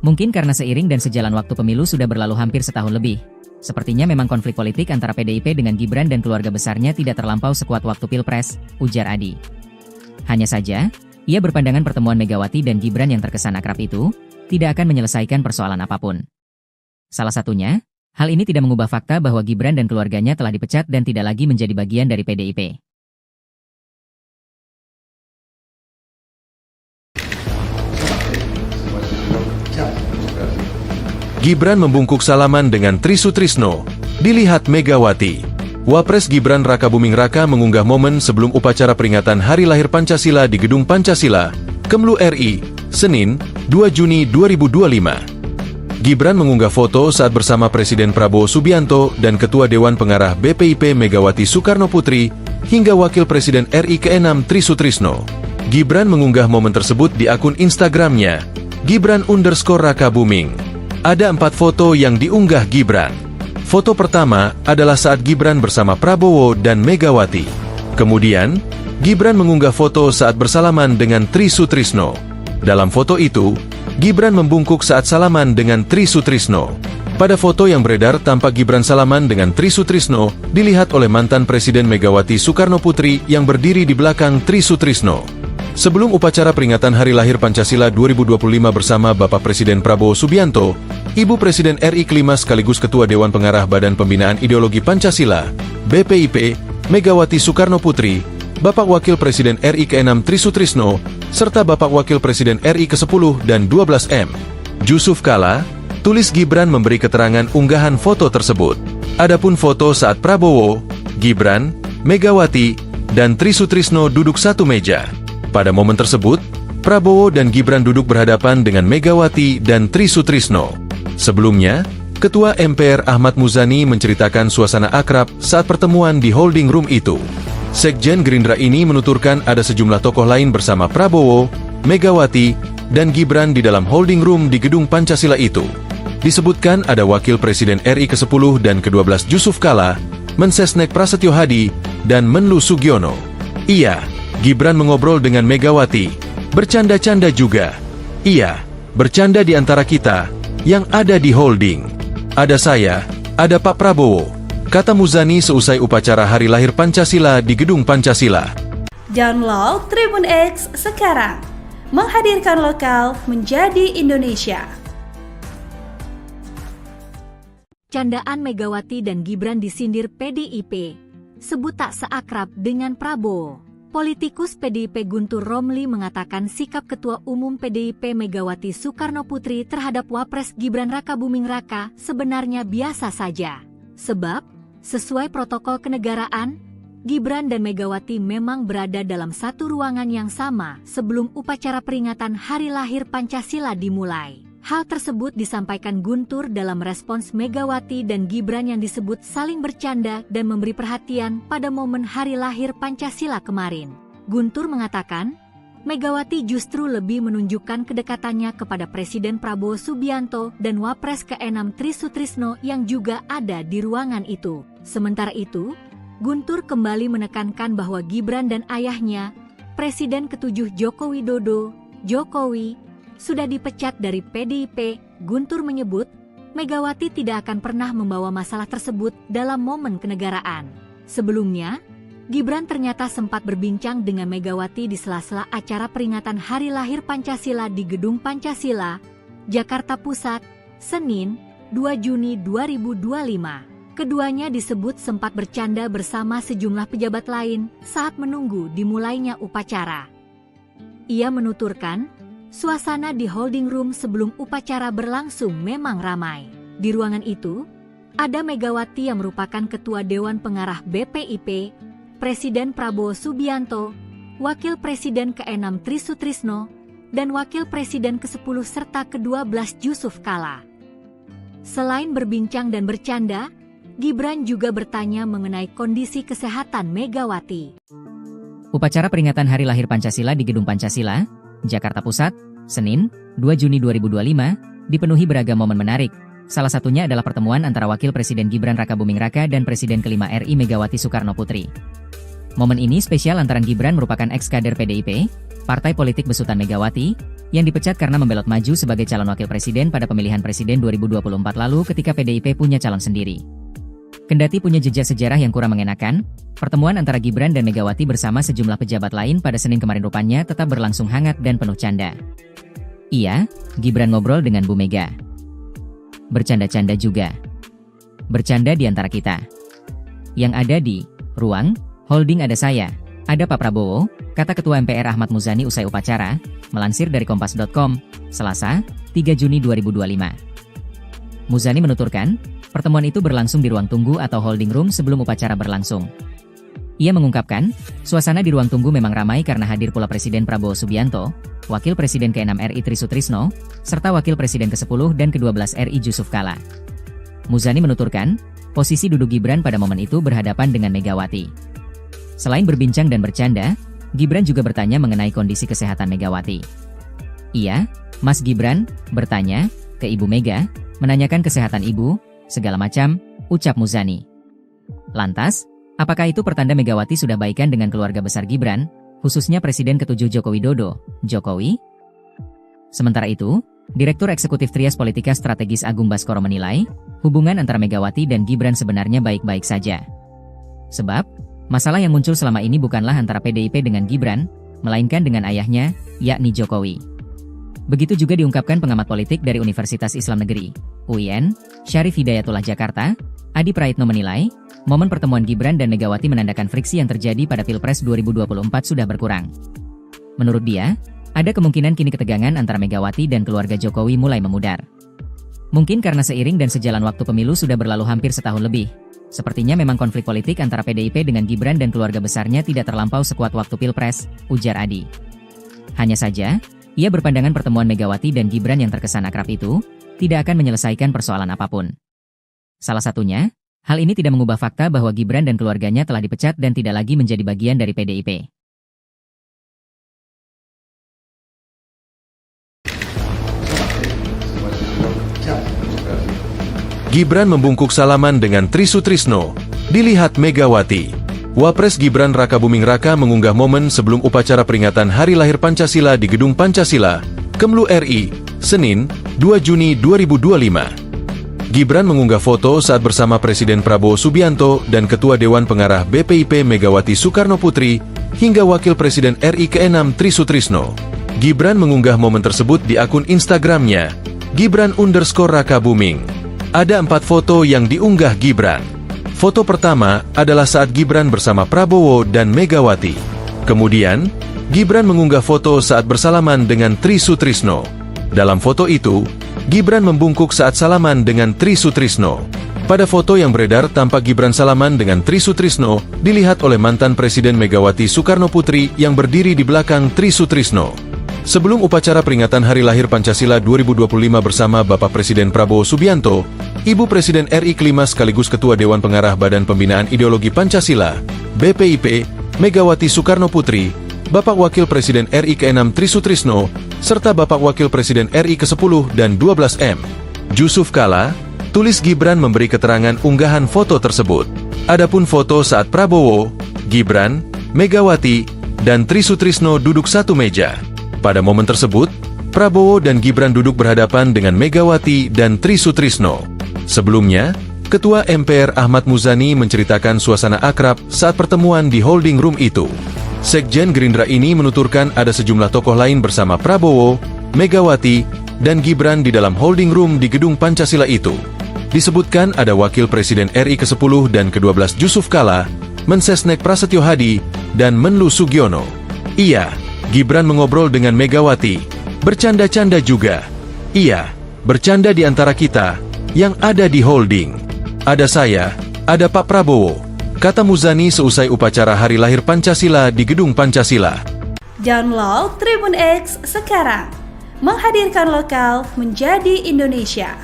Mungkin karena seiring dan sejalan waktu pemilu sudah berlalu hampir setahun lebih. Sepertinya memang konflik politik antara PDIP dengan Gibran dan keluarga besarnya tidak terlampau sekuat waktu Pilpres, ujar Adi. Hanya saja, ia berpandangan pertemuan Megawati dan Gibran yang terkesan akrab itu tidak akan menyelesaikan persoalan apapun. Salah satunya, hal ini tidak mengubah fakta bahwa Gibran dan keluarganya telah dipecat dan tidak lagi menjadi bagian dari PDIP. Gibran membungkuk salaman dengan Tri Sutrisno. Dilihat Megawati. Wapres Gibran Rakabuming Raka mengunggah momen sebelum upacara peringatan Hari Lahir Pancasila di Gedung Pancasila, Kemlu RI, Senin, 2 Juni 2025. Gibran mengunggah foto saat bersama Presiden Prabowo Subianto dan Ketua Dewan Pengarah BPIP Megawati Soekarno Putri, hingga Wakil Presiden RI ke-6 Tri Sutrisno. Gibran mengunggah momen tersebut di akun Instagramnya, Gibran_Rakabuming. Ada 4 foto yang diunggah Gibran. Foto pertama adalah saat Gibran bersama Prabowo dan Megawati. Kemudian, Gibran mengunggah foto saat bersalaman dengan Tri Sutrisno. Dalam foto itu, Gibran membungkuk saat salaman dengan Tri Sutrisno. Pada foto yang beredar tampak Gibran salaman dengan Tri Sutrisno, dilihat oleh mantan Presiden Megawati Soekarno Putri yang berdiri di belakang Tri Sutrisno. Sebelum upacara peringatan Hari Lahir Pancasila 2025 bersama Bapak Presiden Prabowo Subianto, Ibu Presiden RI kelima sekaligus Ketua Dewan Pengarah Badan Pembinaan Ideologi Pancasila, BPIP, Megawati Soekarno Putri, Bapak Wakil Presiden RI ke-6 Tri Sutrisno, serta Bapak Wakil Presiden RI ke-10 dan 12M, Yusuf Kala, tulis Gibran memberi keterangan unggahan foto tersebut. Adapun foto saat Prabowo, Gibran, Megawati, dan Tri Sutrisno duduk satu meja. Pada momen tersebut, Prabowo dan Gibran duduk berhadapan dengan Megawati dan Tri Sutrisno. Sebelumnya, Ketua MPR Ahmad Muzani menceritakan suasana akrab saat pertemuan di holding room itu. Sekjen Gerindra ini menuturkan ada sejumlah tokoh lain bersama Prabowo, Megawati, dan Gibran di dalam holding room di Gedung Pancasila itu. Disebutkan ada Wakil Presiden RI ke-10 dan ke-12 Yusuf Kala, Mensesnek Prasetyo Hadi, dan Menlu Sugiono. Iya, Gibran mengobrol dengan Megawati, bercanda-canda juga. Iya, bercanda di antara kita, yang ada di holding. Ada saya, ada Pak Prabowo, kata Muzani seusai upacara Hari Lahir Pancasila di Gedung Pancasila. Download Tribun X sekarang, menghadirkan lokal menjadi Indonesia. Candaan Megawati dan Gibran disindir PDIP, sebut tak seakrab dengan Prabowo. Politikus PDIP Guntur Romli mengatakan sikap Ketua Umum PDIP Megawati Soekarnoputri terhadap Wapres Gibran Rakabuming Raka sebenarnya biasa saja. Sebab, sesuai protokol kenegaraan, Gibran dan Megawati memang berada dalam satu ruangan yang sama sebelum upacara peringatan Hari Lahir Pancasila dimulai. Hal tersebut disampaikan Guntur dalam respons Megawati dan Gibran yang disebut saling bercanda dan memberi perhatian pada momen Hari Lahir Pancasila kemarin. Guntur mengatakan, Megawati justru lebih menunjukkan kedekatannya kepada Presiden Prabowo Subianto dan Wapres ke-6 Tri Sutrisno yang juga ada di ruangan itu. Sementara itu, Guntur kembali menekankan bahwa Gibran dan ayahnya, Presiden ke-7 Joko Widodo, Jokowi, sudah dipecat dari PDIP. Guntur menyebut, Megawati tidak akan pernah membawa masalah tersebut dalam momen kenegaraan. Sebelumnya, Gibran ternyata sempat berbincang dengan Megawati di sela-sela acara peringatan Hari Lahir Pancasila di Gedung Pancasila, Jakarta Pusat, Senin, 2 Juni 2025. Keduanya disebut sempat bercanda bersama sejumlah pejabat lain saat menunggu dimulainya upacara. Ia menuturkan, suasana di holding room sebelum upacara berlangsung memang ramai. Di ruangan itu, ada Megawati yang merupakan Ketua Dewan Pengarah BPIP, Presiden Prabowo Subianto, Wakil Presiden ke-6 Tri Sutrisno, dan Wakil Presiden ke-10 serta ke-12 Yusuf Kala. Selain berbincang dan bercanda, Gibran juga bertanya mengenai kondisi kesehatan Megawati. Upacara peringatan Hari Lahir Pancasila di Gedung Pancasila, Jakarta Pusat, Senin, 2 Juni 2025, dipenuhi beragam momen menarik. Salah satunya adalah pertemuan antara Wakil Presiden Gibran Rakabuming Raka dan Presiden ke-5 RI Megawati Soekarnoputri. Momen ini spesial lantaran Gibran merupakan ex-kader PDIP, partai politik besutan Megawati, yang dipecat karena membelot maju sebagai calon wakil presiden pada pemilihan presiden 2024 lalu ketika PDIP punya calon sendiri. Kendati punya jejak sejarah yang kurang mengenakan, pertemuan antara Gibran dan Megawati bersama sejumlah pejabat lain pada Senin kemarin rupanya tetap berlangsung hangat dan penuh canda. Iya, Gibran ngobrol dengan Bu Mega. Bercanda-canda juga. Bercanda di antara kita. Yang ada di ruang holding ada saya, ada Pak Prabowo, kata Ketua MPR Ahmad Muzani usai upacara, melansir dari Kompas.com, Selasa, 3 Juni 2025. Muzani menuturkan, pertemuan itu berlangsung di ruang tunggu atau holding room sebelum upacara berlangsung. Ia mengungkapkan, suasana di ruang tunggu memang ramai karena hadir pula Presiden Prabowo Subianto, Wakil Presiden ke-6 RI Tri Sutrisno, serta Wakil Presiden ke-10 dan ke-12 RI Yusuf Kala. Muzani menuturkan, posisi duduk Gibran pada momen itu berhadapan dengan Megawati. Selain berbincang dan bercanda, Gibran juga bertanya mengenai kondisi kesehatan Megawati. Iya, Mas Gibran, bertanya ke Ibu Mega, menanyakan kesehatan Ibu, segala macam, ucap Muzani. Lantas, apakah itu pertanda Megawati sudah baikan dengan keluarga besar Gibran, khususnya Presiden ke-7 Joko Widodo, Jokowi? Sementara itu, Direktur Eksekutif Trias Politika Strategis Agung Baskoro menilai, hubungan antara Megawati dan Gibran sebenarnya baik-baik saja. Sebab, masalah yang muncul selama ini bukanlah antara PDIP dengan Gibran, melainkan dengan ayahnya, yakni Jokowi. Begitu juga diungkapkan pengamat politik dari Universitas Islam Negeri, UIN, Syarif Hidayatullah Jakarta, Adi Praitno menilai, momen pertemuan Gibran dan Megawati menandakan friksi yang terjadi pada Pilpres 2024 sudah berkurang. Menurut dia, ada kemungkinan kini ketegangan antara Megawati dan keluarga Jokowi mulai memudar. Mungkin karena seiring dan sejalan waktu pemilu sudah berlalu hampir setahun lebih. Sepertinya memang konflik politik antara PDIP dengan Gibran dan keluarga besarnya tidak terlampau sekuat waktu Pilpres, ujar Adi. Hanya saja, Ia berpandangan pertemuan Megawati dan Gibran yang terkesan akrab itu tidak akan menyelesaikan persoalan apapun. Salah satunya, hal ini tidak mengubah fakta bahwa Gibran dan keluarganya telah dipecat dan tidak lagi menjadi bagian dari PDIP. Gibran membungkuk salaman dengan Tri Sutrisno. Dilihat Megawati. Wapres Gibran Rakabuming Raka mengunggah momen sebelum upacara peringatan Hari Lahir Pancasila di Gedung Pancasila, Kemlu RI, Senin, 2 Juni 2025. Gibran mengunggah foto saat bersama Presiden Prabowo Subianto dan Ketua Dewan Pengarah BPIP Megawati Soekarno Putri, hingga Wakil Presiden RI ke-6 Tri Sutrisno. Gibran mengunggah momen tersebut di akun Instagramnya, Gibran_Rakabuming. Ada 4 foto yang diunggah Gibran. Foto pertama adalah saat Gibran bersama Prabowo dan Megawati. Kemudian, Gibran mengunggah foto saat bersalaman dengan Tri Sutrisno. Dalam foto itu, Gibran membungkuk saat salaman dengan Tri Sutrisno. Pada foto yang beredar tampak Gibran salaman dengan Tri Sutrisno dilihat oleh mantan Presiden Megawati Soekarno Putri yang berdiri di belakang Tri Sutrisno. Sebelum upacara peringatan Hari Lahir Pancasila 2025 bersama Bapak Presiden Prabowo Subianto, Ibu Presiden RI kelima sekaligus Ketua Dewan Pengarah Badan Pembinaan Ideologi Pancasila, BPIP, Megawati Soekarno Putri, Bapak Wakil Presiden RI ke-6 Tri Sutrisno, serta Bapak Wakil Presiden RI ke-10 dan 12M, Yusuf Kala, tulis Gibran memberi keterangan unggahan foto tersebut. Adapun foto saat Prabowo, Gibran, Megawati, dan Tri Sutrisno duduk satu meja. Pada momen tersebut, Prabowo dan Gibran duduk berhadapan dengan Megawati dan Tri Sutrisno. Sebelumnya, Ketua MPR Ahmad Muzani menceritakan suasana akrab saat pertemuan di holding room itu. Sekjen Gerindra ini menuturkan ada sejumlah tokoh lain bersama Prabowo, Megawati, dan Gibran di dalam holding room di Gedung Pancasila itu. Disebutkan ada Wakil Presiden RI ke-10 dan ke-12 Yusuf Kala, Mensesnek Prasetyo Hadi, dan Menlu Sugiono. Iya, Gibran mengobrol dengan Megawati, bercanda-canda juga. Iya, bercanda di antara kita, yang ada di holding. Ada saya, ada Pak Prabowo, kata Muzani seusai upacara Hari Lahir Pancasila di Gedung Pancasila. Download Tribun X sekarang, menghadirkan lokal menjadi Indonesia.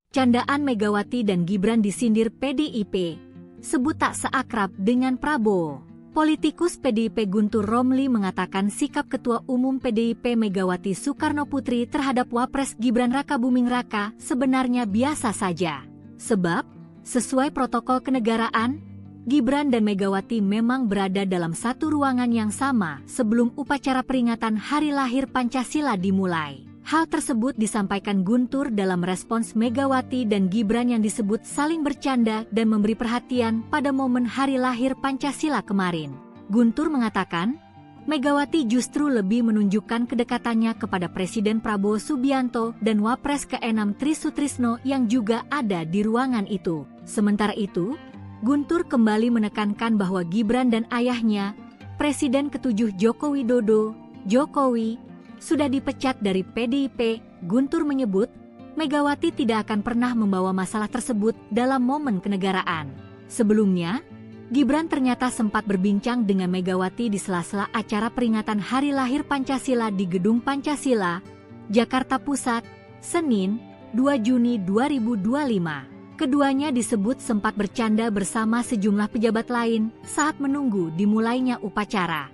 Candaan Megawati dan Gibran disindir PDIP, sebut tak seakrab dengan Prabowo. Politikus PDIP Guntur Romli mengatakan sikap Ketua Umum PDIP Megawati Soekarno Putri terhadap Wapres Gibran Rakabuming Raka sebenarnya biasa saja. Sebab, sesuai protokol kenegaraan, Gibran dan Megawati memang berada dalam satu ruangan yang sama sebelum upacara peringatan Hari Lahir Pancasila dimulai. Hal tersebut disampaikan Guntur dalam respons Megawati dan Gibran yang disebut saling bercanda dan memberi perhatian pada momen Hari Lahir Pancasila kemarin. Guntur mengatakan, Megawati justru lebih menunjukkan kedekatannya kepada Presiden Prabowo Subianto dan Wapres ke-6 Tri Sutrisno yang juga ada di ruangan itu. Sementara itu, Guntur kembali menekankan bahwa Gibran dan ayahnya, Presiden ke-7 Joko Widodo, Jokowi, sudah dipecat dari PDIP. Guntur menyebut, Megawati tidak akan pernah membawa masalah tersebut dalam momen kenegaraan. Sebelumnya, Gibran ternyata sempat berbincang dengan Megawati di sela-sela acara peringatan Hari Lahir Pancasila di Gedung Pancasila, Jakarta Pusat, Senin, 2 Juni 2025. Keduanya disebut sempat bercanda bersama sejumlah pejabat lain saat menunggu dimulainya upacara.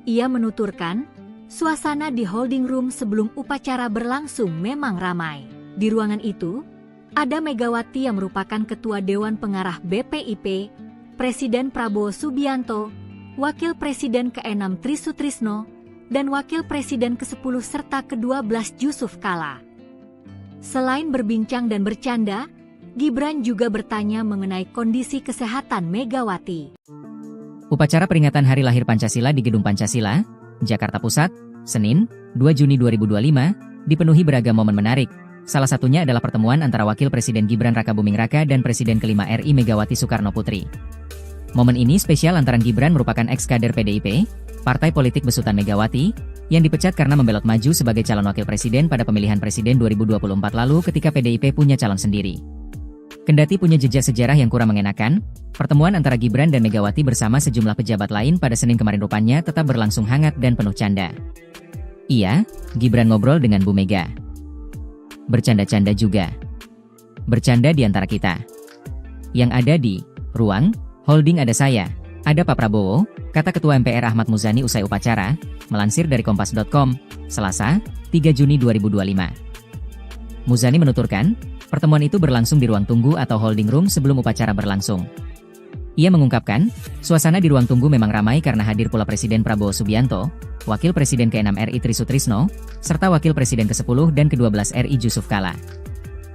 Ia menuturkan, suasana di holding room sebelum upacara berlangsung memang ramai. Di ruangan itu, ada Megawati yang merupakan Ketua Dewan Pengarah BPIP, Presiden Prabowo Subianto, Wakil Presiden ke-6 Tri Sutrisno, dan Wakil Presiden ke-10 serta ke-12 Yusuf Kala. Selain berbincang dan bercanda, Gibran juga bertanya mengenai kondisi kesehatan Megawati. Upacara peringatan Hari Lahir Pancasila di Gedung Pancasila, Jakarta Pusat, Senin, 2 Juni 2025, dipenuhi beragam momen menarik. Salah satunya adalah pertemuan antara Wakil Presiden Gibran Rakabuming Raka dan Presiden kelima RI Megawati Soekarno Putri. Momen ini spesial lantaran Gibran merupakan ex-kader PDIP, partai politik besutan Megawati, yang dipecat karena membelot maju sebagai calon wakil presiden pada pemilihan presiden 2024 lalu ketika PDIP punya calon sendiri. Kendati punya jejak sejarah yang kurang mengenakan, pertemuan antara Gibran dan Megawati bersama sejumlah pejabat lain pada Senin kemarin rupanya tetap berlangsung hangat dan penuh canda. Iya, Gibran ngobrol dengan Bu Mega. Bercanda-canda juga. Bercanda di antara kita. Yang ada di ruang holding ada saya, ada Pak Prabowo, kata Ketua MPR Ahmad Muzani usai upacara, melansir dari Kompas.com, Selasa, 3 Juni 2025. Muzani menuturkan, pertemuan itu berlangsung di ruang tunggu atau holding room sebelum upacara berlangsung. Ia mengungkapkan, suasana di ruang tunggu memang ramai karena hadir pula Presiden Prabowo Subianto, Wakil Presiden ke-6 RI Tri Sutrisno, serta Wakil Presiden ke-10 dan ke-12 RI Jusuf Kalla.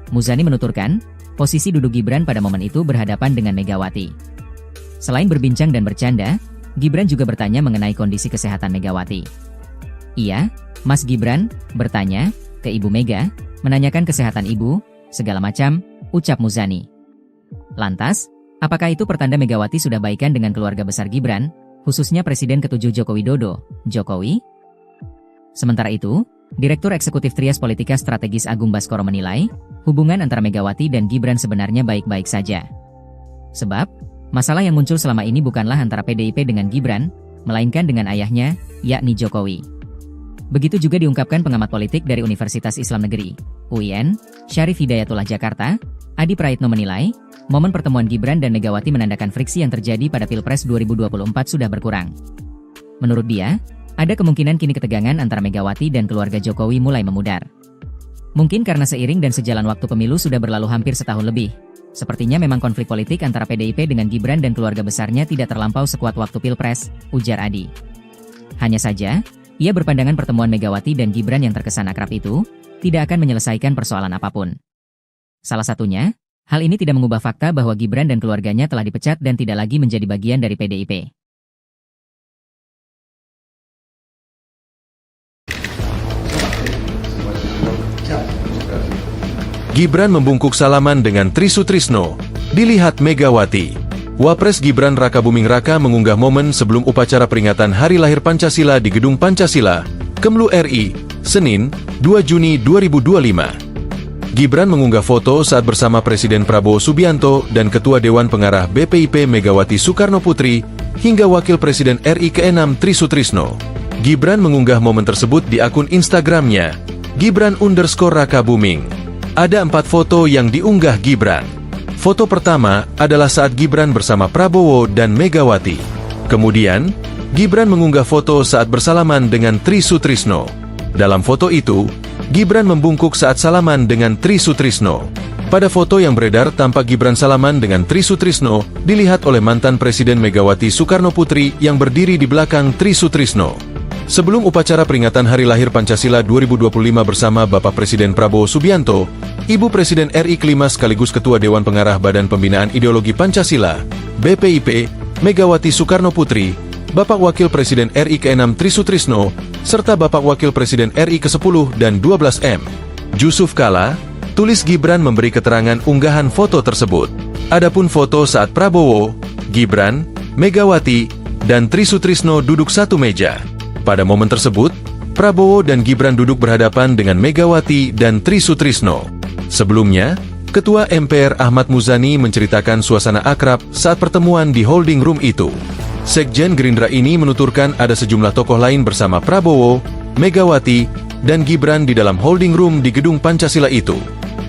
Muzani menuturkan, posisi duduk Gibran pada momen itu berhadapan dengan Megawati. Selain berbincang dan bercanda, Gibran juga bertanya mengenai kondisi kesehatan Megawati. Iya, Mas Gibran, bertanya ke Ibu Mega, menanyakan kesehatan ibu, segala macam, ucap Muzani. Lantas, apakah itu pertanda Megawati sudah baikan dengan keluarga besar Gibran, khususnya Presiden ke-7 Joko Widodo, Jokowi? Sementara itu, Direktur Eksekutif Trias Politika Strategis Agung Baskoro menilai, hubungan antara Megawati dan Gibran sebenarnya baik-baik saja. Sebab, masalah yang muncul selama ini bukanlah antara PDIP dengan Gibran, melainkan dengan ayahnya, yakni Jokowi. Begitu juga diungkapkan pengamat politik dari Universitas Islam Negeri, UIN, Syarif Hidayatullah Jakarta, Adi Praitno menilai, momen pertemuan Gibran dan Megawati menandakan friksi yang terjadi pada Pilpres 2024 sudah berkurang. Menurut dia, ada kemungkinan kini ketegangan antara Megawati dan keluarga Jokowi mulai memudar. Mungkin karena seiring dan sejalan waktu pemilu sudah berlalu hampir setahun lebih, sepertinya memang konflik politik antara PDIP dengan Gibran dan keluarga besarnya tidak terlampau sekuat waktu Pilpres, ujar Adi. Hanya saja, ia berpandangan pertemuan Megawati dan Gibran yang terkesan akrab itu tidak akan menyelesaikan persoalan apapun. Salah satunya, hal ini tidak mengubah fakta bahwa Gibran dan keluarganya telah dipecat dan tidak lagi menjadi bagian dari PDIP. Gibran membungkuk salaman dengan Tri Sutrisno. Dilihat Megawati. Wapres Gibran Rakabuming Raka mengunggah momen sebelum upacara peringatan Hari Lahir Pancasila di Gedung Pancasila, Kemlu RI, Senin, 2 Juni 2025. Gibran mengunggah foto saat bersama Presiden Prabowo Subianto dan Ketua Dewan Pengarah BPIP Megawati Soekarno Putri, hingga Wakil Presiden RI ke-6 Tri Sutrisno. Gibran mengunggah momen tersebut di akun Instagramnya, Gibran_Rakabuming. Ada 4 foto yang diunggah Gibran. Foto pertama adalah saat Gibran bersama Prabowo dan Megawati. Kemudian, Gibran mengunggah foto saat bersalaman dengan Tri Sutrisno. Dalam foto itu, Gibran membungkuk saat salaman dengan Tri Sutrisno. Pada foto yang beredar tampak Gibran salaman dengan Tri Sutrisno dilihat oleh mantan Presiden Megawati Soekarno Putri yang berdiri di belakang Tri Sutrisno. Sebelum upacara peringatan Hari Lahir Pancasila 2025 bersama Bapak Presiden Prabowo Subianto, Ibu Presiden RI ke-5 sekaligus Ketua Dewan Pengarah Badan Pembinaan Ideologi Pancasila, BPIP, Megawati Soekarno Putri, Bapak Wakil Presiden RI ke-6 Tri Sutrisno, serta Bapak Wakil Presiden RI ke-10 dan 12M, Jusuf Kalla, tulis Gibran memberi keterangan unggahan foto tersebut. Adapun foto saat Prabowo, Gibran, Megawati, dan Tri Sutrisno duduk satu meja. Pada momen tersebut, Prabowo dan Gibran duduk berhadapan dengan Megawati dan Tri Sutrisno. Sebelumnya, Ketua MPR Ahmad Muzani menceritakan suasana akrab saat pertemuan di holding room itu. Sekjen Gerindra ini menuturkan ada sejumlah tokoh lain bersama Prabowo, Megawati, dan Gibran di dalam holding room di Gedung Pancasila itu.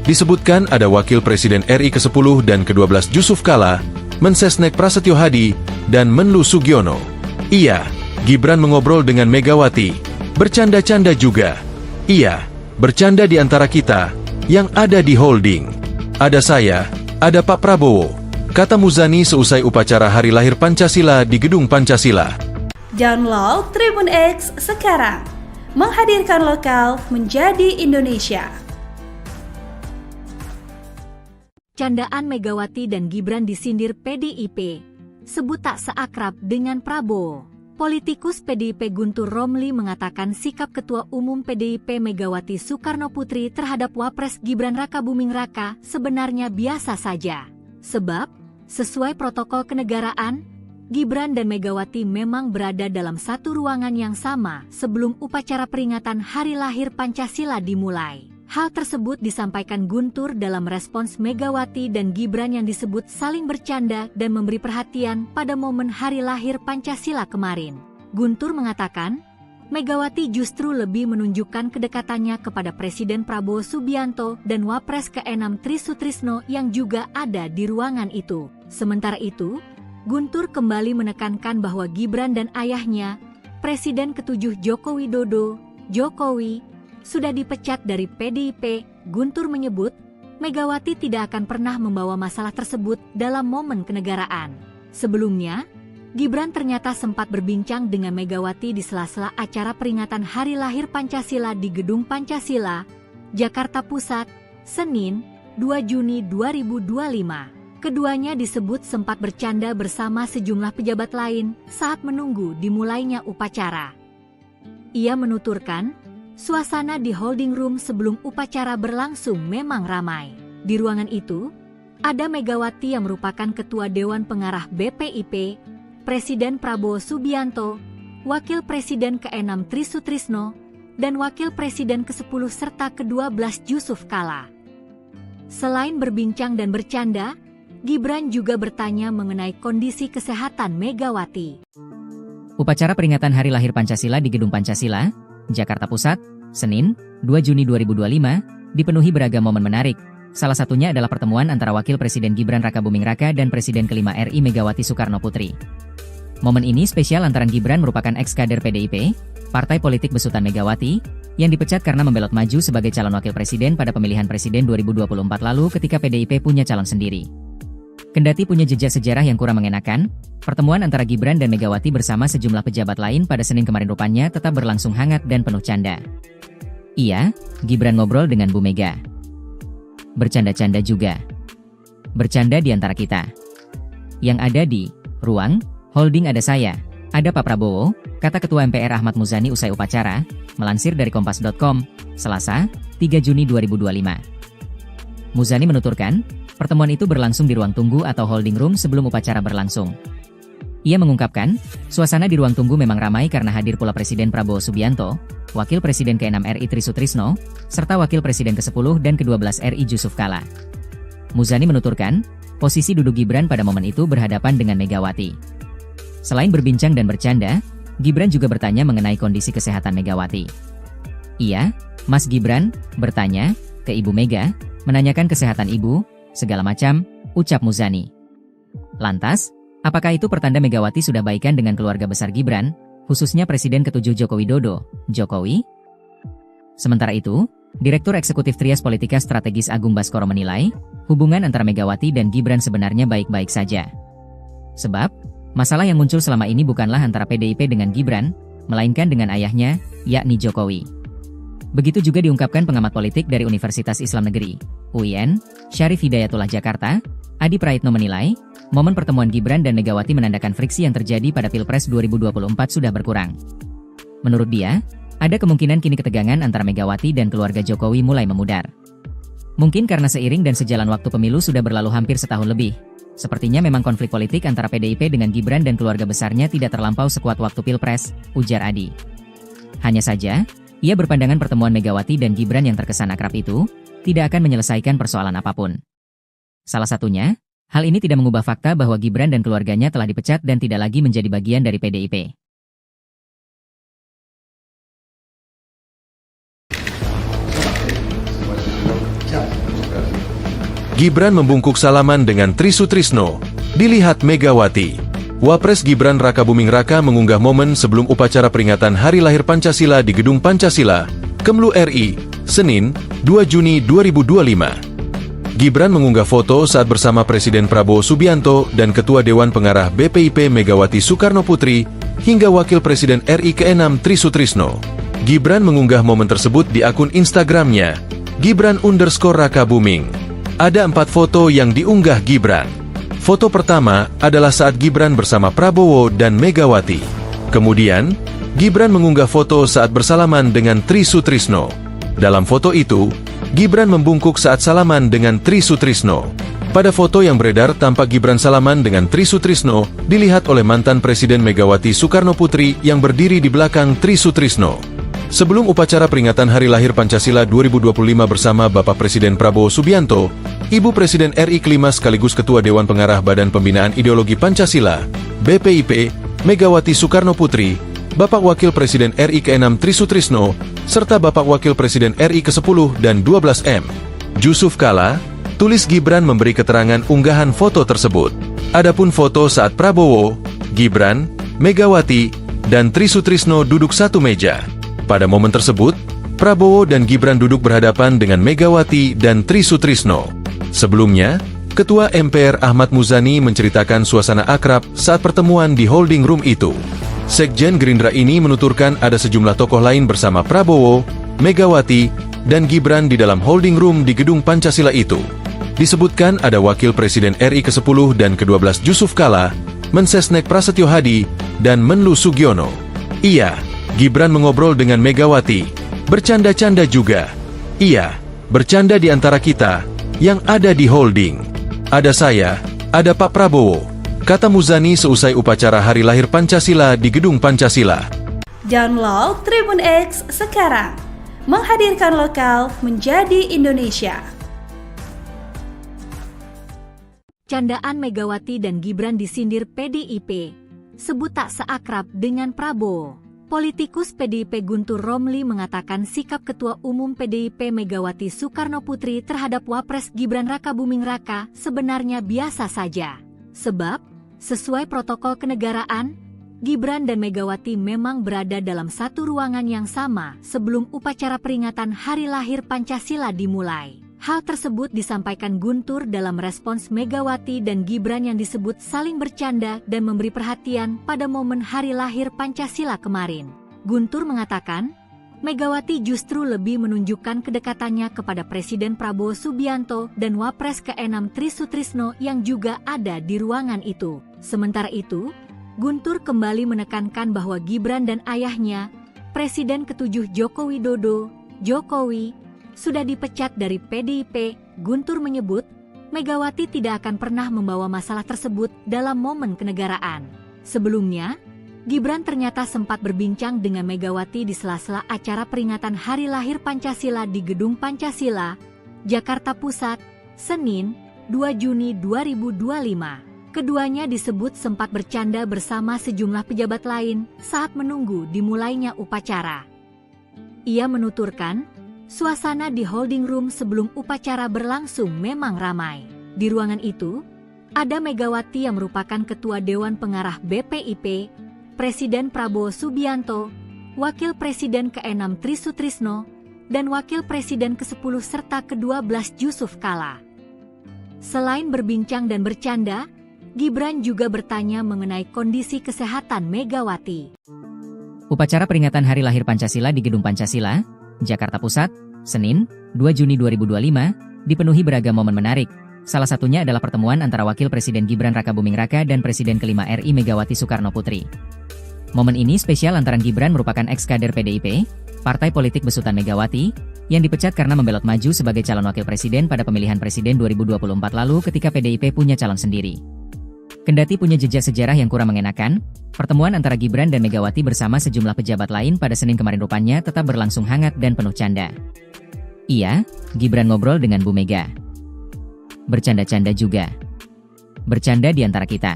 Disebutkan ada Wakil Presiden RI ke-10 dan ke-12 Jusuf Kalla, Mensesnek Prasetyo Hadi, dan Menlu Sugiono. Iya, Gibran mengobrol dengan Megawati. Bercanda-canda juga. Iya, bercanda di antara kita yang ada di holding. Ada saya, ada Pak Prabowo, kata Muzani seusai upacara Hari Lahir Pancasila di Gedung Pancasila. Download Tribun X sekarang. Menghadirkan lokal menjadi Indonesia. Candaan Megawati dan Gibran disindir PDIP. Sebut tak seakrab dengan Prabowo. Politikus PDIP Guntur Romli mengatakan sikap Ketua Umum PDIP Megawati Soekarno Putri terhadap Wapres Gibran Rakabuming Raka sebenarnya biasa saja. Sebab, sesuai protokol kenegaraan, Gibran dan Megawati memang berada dalam satu ruangan yang sama sebelum upacara peringatan Hari Lahir Pancasila dimulai. Hal tersebut disampaikan Guntur dalam respons Megawati dan Gibran yang disebut saling bercanda dan memberi perhatian pada momen hari lahir Pancasila kemarin. Guntur mengatakan, Megawati justru lebih menunjukkan kedekatannya kepada Presiden Prabowo Subianto dan Wapres ke-6 Tri Sutrisno yang juga ada di ruangan itu. Sementara itu, Guntur kembali menekankan bahwa Gibran dan ayahnya, Presiden ke-7 Joko Widodo, Jokowi, sudah dipecat dari PDIP. Guntur menyebut, Megawati tidak akan pernah membawa masalah tersebut dalam momen kenegaraan. Sebelumnya, Gibran ternyata sempat berbincang dengan Megawati di sela-sela acara peringatan Hari Lahir Pancasila di Gedung Pancasila, Jakarta Pusat, Senin, 2 Juni 2025. Keduanya disebut sempat bercanda bersama sejumlah pejabat lain saat menunggu dimulainya upacara. Ia menuturkan, suasana di holding room sebelum upacara berlangsung memang ramai. Di ruangan itu, ada Megawati yang merupakan Ketua Dewan Pengarah BPIP, Presiden Prabowo Subianto, Wakil Presiden ke-6 Tri Sutrisno, dan Wakil Presiden ke-10 serta ke-12 Yusuf Kala. Selain berbincang dan bercanda, Gibran juga bertanya mengenai kondisi kesehatan Megawati. Upacara peringatan Hari Lahir Pancasila di Gedung Pancasila, Jakarta Pusat, Senin, 2 Juni 2025, dipenuhi beragam momen menarik. Salah satunya adalah pertemuan antara Wakil Presiden Gibran Rakabuming Raka dan Presiden ke-5 RI Megawati Soekarno Putri. Momen ini spesial lantaran Gibran merupakan ex-kader PDIP, partai politik besutan Megawati, yang dipecat karena membelot maju sebagai calon wakil presiden pada pemilihan presiden 2024 lalu ketika PDIP punya calon sendiri. Kendati punya jejak sejarah yang kurang mengenakan, pertemuan antara Gibran dan Megawati bersama sejumlah pejabat lain pada Senin kemarin rupanya tetap berlangsung hangat dan penuh canda. Iya, Gibran ngobrol dengan Bu Mega. Bercanda-canda juga. Bercanda di antara kita. Yang ada di ruang holding ada saya, ada Pak Prabowo, kata Ketua MPR Ahmad Muzani usai upacara, melansir dari Kompas.com, Selasa, 3 Juni 2025. Muzani menuturkan, pertemuan itu berlangsung di ruang tunggu atau holding room sebelum upacara berlangsung. Ia mengungkapkan, suasana di ruang tunggu memang ramai karena hadir pula Presiden Prabowo Subianto, Wakil Presiden ke-6 RI Tri Sutrisno, serta Wakil Presiden ke-10 dan ke-12 RI Yusuf Kala. Muzani menuturkan, posisi duduk Gibran pada momen itu berhadapan dengan Megawati. Selain berbincang dan bercanda, Gibran juga bertanya mengenai kondisi kesehatan Megawati. Iya, Mas Gibran, bertanya ke Ibu Mega, menanyakan kesehatan Ibu, segala macam, ucap Muzani. Lantas, apakah itu pertanda Megawati sudah baikan dengan keluarga besar Gibran, khususnya Presiden ke-7 Joko Widodo, Jokowi? Sementara itu, Direktur Eksekutif Trias Politika Strategis Agung Baskoro menilai, hubungan antara Megawati dan Gibran sebenarnya baik-baik saja. Sebab, masalah yang muncul selama ini bukanlah antara PDIP dengan Gibran, melainkan dengan ayahnya, yakni Jokowi. Begitu juga diungkapkan pengamat politik dari Universitas Islam Negeri, UIN, Syarif Hidayatullah Jakarta, Adi Praitno menilai, momen pertemuan Gibran dan Megawati menandakan friksi yang terjadi pada Pilpres 2024 sudah berkurang. Menurut dia, ada kemungkinan kini ketegangan antara Megawati dan keluarga Jokowi mulai memudar. Mungkin karena seiring dan sejalan waktu pemilu sudah berlalu hampir setahun lebih, sepertinya memang konflik politik antara PDIP dengan Gibran dan keluarga besarnya tidak terlampau sekuat waktu Pilpres, ujar Adi. Hanya saja, ia berpandangan pertemuan Megawati dan Gibran yang terkesan akrab itu tidak akan menyelesaikan persoalan apapun. Salah satunya, hal ini tidak mengubah fakta bahwa Gibran dan keluarganya telah dipecat dan tidak lagi menjadi bagian dari PDIP. Gibran membungkuk salaman dengan Tri Sutrisno. Dilihat Megawati. Wapres Gibran Rakabuming Raka mengunggah momen sebelum upacara peringatan Hari Lahir Pancasila di Gedung Pancasila, Kemlu RI, Senin, 2 Juni 2025. Gibran mengunggah foto saat bersama Presiden Prabowo Subianto dan Ketua Dewan Pengarah BPIP Megawati Soekarno Putri, hingga Wakil Presiden RI ke-6 Tri Sutrisno. Gibran mengunggah momen tersebut di akun Instagramnya, Gibran_Rakabuming. Ada 4 foto yang diunggah Gibran. Foto pertama adalah saat Gibran bersama Prabowo dan Megawati. Kemudian, Gibran mengunggah foto saat bersalaman dengan Tri Sutrisno. Dalam foto itu, Gibran membungkuk saat salaman dengan Tri Sutrisno. Pada foto yang beredar tampak Gibran salaman dengan Tri Sutrisno, dilihat oleh mantan Presiden Megawati Soekarno Putri yang berdiri di belakang Tri Sutrisno. Sebelum upacara peringatan Hari Lahir Pancasila 2025 bersama Bapak Presiden Prabowo Subianto, Ibu Presiden RI kelima sekaligus Ketua Dewan Pengarah Badan Pembinaan Ideologi Pancasila, BPIP, Megawati Soekarno Putri, Bapak Wakil Presiden RI ke-6 Tri Sutrisno, serta Bapak Wakil Presiden RI ke-10 dan 12 M. Yusuf Kala, tulis Gibran memberi keterangan unggahan foto tersebut. Adapun foto saat Prabowo, Gibran, Megawati, dan Tri Sutrisno duduk satu meja. Pada momen tersebut, Prabowo dan Gibran duduk berhadapan dengan Megawati dan Tri Sutrisno. Sebelumnya, Ketua MPR Ahmad Muzani menceritakan suasana akrab saat pertemuan di holding room itu. Sekjen Gerindra ini menuturkan ada sejumlah tokoh lain bersama Prabowo, Megawati, dan Gibran di dalam holding room di Gedung Pancasila itu. Disebutkan ada Wakil Presiden RI ke-10 dan ke-12 Yusuf Kala, Mensesnek Prasetyo Hadi, dan Menlu Sugiono. Iya, Gibran mengobrol dengan Megawati, bercanda-canda juga. Iya, bercanda di antara kita, yang ada di holding. Ada saya, ada Pak Prabowo, kata Muzani seusai upacara Hari Lahir Pancasila di Gedung Pancasila. Download Tribun X sekarang, menghadirkan lokal menjadi Indonesia. Candaan Megawati dan Gibran disindir PDIP, sebut tak seakrab dengan Prabowo. Politikus PDIP Guntur Romli mengatakan sikap Ketua Umum PDIP Megawati Soekarno Putri terhadap Wapres Gibran Rakabuming Raka sebenarnya biasa saja. Sebab, sesuai protokol kenegaraan, Gibran dan Megawati memang berada dalam satu ruangan yang sama sebelum upacara peringatan Hari Lahir Pancasila dimulai. Hal tersebut disampaikan Guntur dalam respons Megawati dan Gibran yang disebut saling bercanda dan memberi perhatian pada momen Hari Lahir Pancasila kemarin. Guntur mengatakan, Megawati justru lebih menunjukkan kedekatannya kepada Presiden Prabowo Subianto dan Wapres ke-6 Tri Sutrisno yang juga ada di ruangan itu. Sementara itu, Guntur kembali menekankan bahwa Gibran dan ayahnya, Presiden ke-7 Joko Widodo, Jokowi, sudah dipecat dari PDIP. Guntur menyebut, Megawati tidak akan pernah membawa masalah tersebut dalam momen kenegaraan. Sebelumnya, Gibran ternyata sempat berbincang dengan Megawati di sela-sela acara peringatan Hari Lahir Pancasila di Gedung Pancasila, Jakarta Pusat, Senin, 2 Juni 2025. Keduanya disebut sempat bercanda bersama sejumlah pejabat lain saat menunggu dimulainya upacara. Ia menuturkan, suasana di holding room sebelum upacara berlangsung memang ramai. Di ruangan itu, ada Megawati yang merupakan Ketua Dewan Pengarah BPIP, Presiden Prabowo Subianto, Wakil Presiden ke-6 Tri Sutrisno, dan Wakil Presiden ke-10 serta ke-12 Yusuf Kala. Selain berbincang dan bercanda, Gibran juga bertanya mengenai kondisi kesehatan Megawati. Upacara peringatan Hari Lahir Pancasila di Gedung Pancasila, Jakarta Pusat, Senin, 2 Juni 2025, dipenuhi beragam momen menarik. Salah satunya adalah pertemuan antara Wakil Presiden Gibran Rakabuming Raka dan Presiden kelima RI Megawati Soekarno Putri. Momen ini spesial lantaran Gibran merupakan ex-kader PDIP, partai politik besutan Megawati, yang dipecat karena membelot maju sebagai calon wakil presiden pada pemilihan presiden 2024 lalu ketika PDIP punya calon sendiri. Kendati punya jejak sejarah yang kurang mengenakan, pertemuan antara Gibran dan Megawati bersama sejumlah pejabat lain pada Senin kemarin rupanya tetap berlangsung hangat dan penuh canda. Iya, Gibran ngobrol dengan Bu Mega. Bercanda-canda juga. Bercanda di antara kita.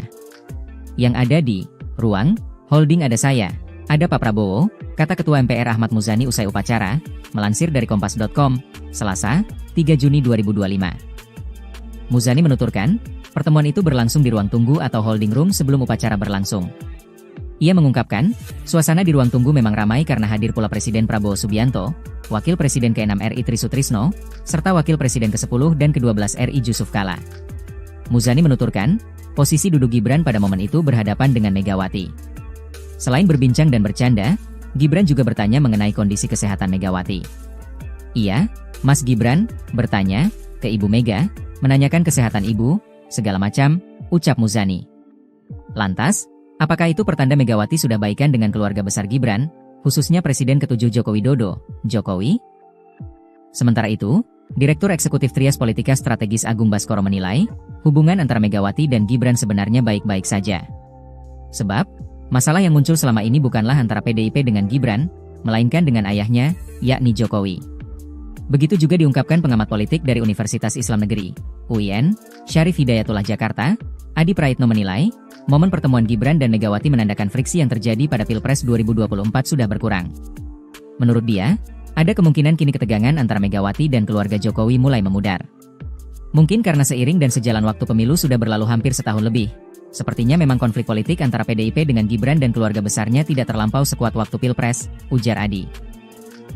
Yang ada di ruang holding ada saya, ada Pak Prabowo, kata Ketua MPR Ahmad Muzani usai upacara, melansir dari Kompas.com, Selasa, 3 Juni 2025. Muzani menuturkan, pertemuan itu berlangsung di ruang tunggu atau holding room sebelum upacara berlangsung. Ia mengungkapkan, suasana di ruang tunggu memang ramai karena hadir pula Presiden Prabowo Subianto, Wakil Presiden ke-6 RI Tri Sutrisno, serta Wakil Presiden ke-10 dan ke-12 RI Yusuf Kala. Muzani menuturkan, posisi duduk Gibran pada momen itu berhadapan dengan Megawati. Selain berbincang dan bercanda, Gibran juga bertanya mengenai kondisi kesehatan Megawati. Iya, Mas Gibran, bertanya ke Ibu Mega, menanyakan kesehatan Ibu, segala macam, ucap Muzani. Lantas, apakah itu pertanda Megawati sudah baikan dengan keluarga besar Gibran, khususnya Presiden ke-7 Joko Widodo, Jokowi? Sementara itu, Direktur Eksekutif Trias Politika Strategis Agung Baskoro menilai, hubungan antara Megawati dan Gibran sebenarnya baik-baik saja. Sebab, masalah yang muncul selama ini bukanlah antara PDIP dengan Gibran, melainkan dengan ayahnya, yakni Jokowi. Begitu juga diungkapkan pengamat politik dari Universitas Islam Negeri, UIN, Syarif Hidayatullah Jakarta. Adi Praitno menilai, momen pertemuan Gibran dan Megawati menandakan friksi yang terjadi pada Pilpres 2024 sudah berkurang. Menurut dia, ada kemungkinan kini ketegangan antara Megawati dan keluarga Jokowi mulai memudar. Mungkin karena seiring dan sejalan waktu pemilu sudah berlalu hampir setahun lebih. Sepertinya memang konflik politik antara PDIP dengan Gibran dan keluarga besarnya tidak terlampau sekuat waktu Pilpres, ujar Adi.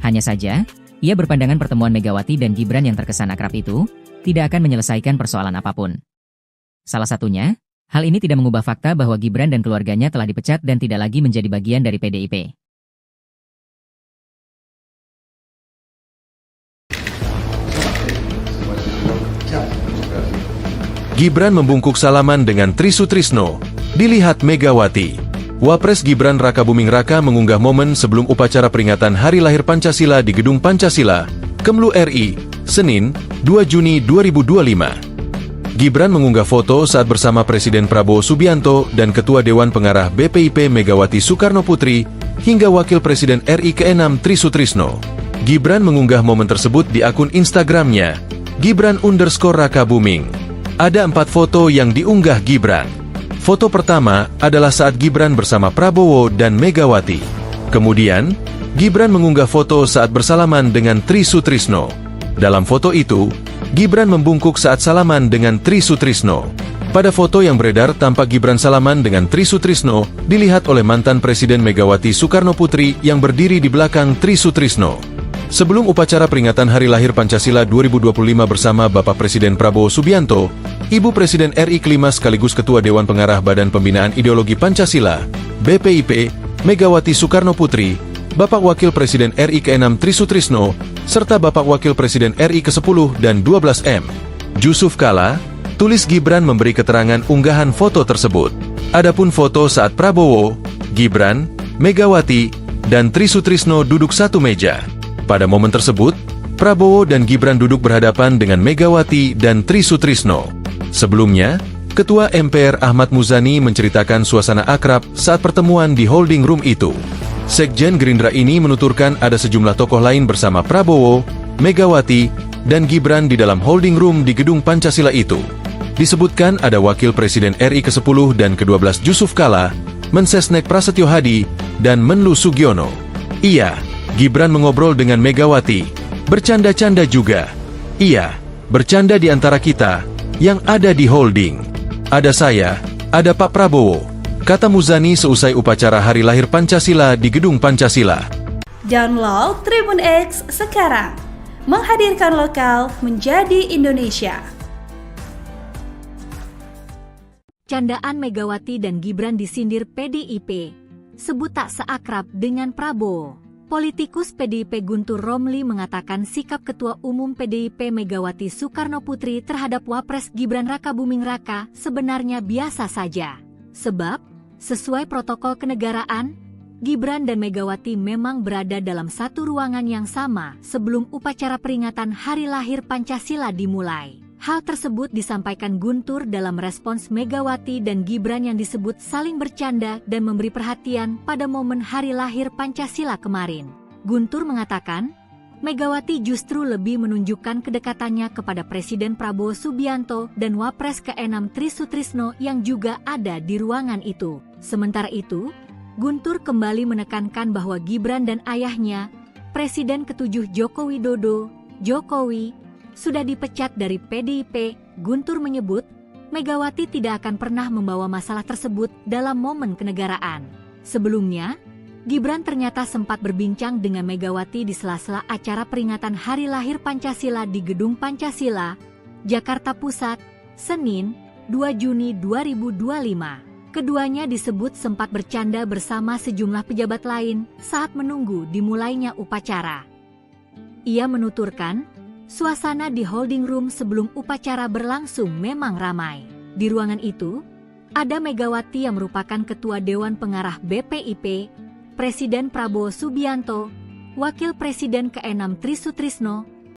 Hanya saja, ia berpandangan pertemuan Megawati dan Gibran yang terkesan akrab itu tidak akan menyelesaikan persoalan apapun. Salah satunya, hal ini tidak mengubah fakta bahwa Gibran dan keluarganya telah dipecat dan tidak lagi menjadi bagian dari PDIP. Gibran membungkuk salaman dengan Tri Sutrisno. Dilihat Megawati. Wapres Gibran Rakabuming Raka mengunggah momen sebelum upacara peringatan Hari Lahir Pancasila di Gedung Pancasila, Kemlu RI, Senin, 2 Juni 2025. Gibran mengunggah foto saat bersama Presiden Prabowo Subianto dan Ketua Dewan Pengarah BPIP Megawati Soekarno Putri, hingga Wakil Presiden RI ke-6 Tri Sutrisno. Gibran mengunggah momen tersebut di akun Instagramnya, Gibran_Rakabuming. Ada 4 foto yang diunggah Gibran. Foto pertama adalah saat Gibran bersama Prabowo dan Megawati. Kemudian, Gibran mengunggah foto saat bersalaman dengan Tri Sutrisno. Dalam foto itu, Gibran membungkuk saat salaman dengan Tri Sutrisno. Pada foto yang beredar tampak Gibran salaman dengan Tri Sutrisno, dilihat oleh mantan Presiden Megawati Soekarno Putri yang berdiri di belakang Tri Sutrisno. Sebelum upacara peringatan Hari Lahir Pancasila 2025 bersama Bapak Presiden Prabowo Subianto, Ibu Presiden RI kelima sekaligus Ketua Dewan Pengarah Badan Pembinaan Ideologi Pancasila, BPIP, Megawati Soekarno Putri, Bapak Wakil Presiden RI ke-6 Tri Sutrisno, serta Bapak Wakil Presiden RI ke-10 dan 12M, Yusuf Kala, tulis Gibran memberi keterangan unggahan foto tersebut. Adapun foto saat Prabowo, Gibran, Megawati, dan Tri Sutrisno duduk satu meja. Pada momen tersebut, Prabowo dan Gibran duduk berhadapan dengan Megawati dan Tri Sutrisno. Sebelumnya, Ketua MPR Ahmad Muzani menceritakan suasana akrab saat pertemuan di holding room itu. Sekjen Gerindra ini menuturkan ada sejumlah tokoh lain bersama Prabowo, Megawati, dan Gibran di dalam holding room di Gedung Pancasila itu. Disebutkan ada Wakil Presiden RI ke-10 dan ke-12 Yusuf Kala, Mensesnek Prasetyo Hadi, dan Menlu Sugiono. Iya, Gibran mengobrol dengan Megawati, bercanda-canda juga. Iya, bercanda di antara kita, yang ada di holding. Ada saya, ada Pak Prabowo, kata Muzani seusai upacara Hari Lahir Pancasila di Gedung Pancasila. Download Tribun X sekarang, menghadirkan lokal menjadi Indonesia. Candaan Megawati dan Gibran disindir PDIP, sebut tak seakrab dengan Prabowo. Politikus PDIP Guntur Romli mengatakan sikap Ketua Umum PDIP Megawati Soekarno Putri terhadap Wapres Gibran Rakabuming Raka sebenarnya biasa saja. Sebab, sesuai protokol kenegaraan, Gibran dan Megawati memang berada dalam satu ruangan yang sama sebelum upacara peringatan Hari Lahir Pancasila dimulai. Hal tersebut disampaikan Guntur dalam respons Megawati dan Gibran yang disebut saling bercanda dan memberi perhatian pada momen Hari Lahir Pancasila kemarin. Guntur mengatakan, Megawati justru lebih menunjukkan kedekatannya kepada Presiden Prabowo Subianto dan Wapres ke-6 Tri Sutrisno yang juga ada di ruangan itu. Sementara itu, Guntur kembali menekankan bahwa Gibran dan ayahnya, Presiden ke-7 Joko Widodo, Jokowi, sudah dipecat dari PDIP. Guntur menyebut, Megawati tidak akan pernah membawa masalah tersebut dalam momen kenegaraan. Sebelumnya, Gibran ternyata sempat berbincang dengan Megawati di sela-sela acara peringatan Hari Lahir Pancasila di Gedung Pancasila, Jakarta Pusat, Senin, 2 Juni 2025. Keduanya disebut sempat bercanda bersama sejumlah pejabat lain saat menunggu dimulainya upacara. Ia menuturkan, suasana di holding room sebelum upacara berlangsung memang ramai. Di ruangan itu, ada Megawati yang merupakan Ketua Dewan Pengarah BPIP, Presiden Prabowo Subianto, Wakil Presiden ke-6 Tri Sutrisno,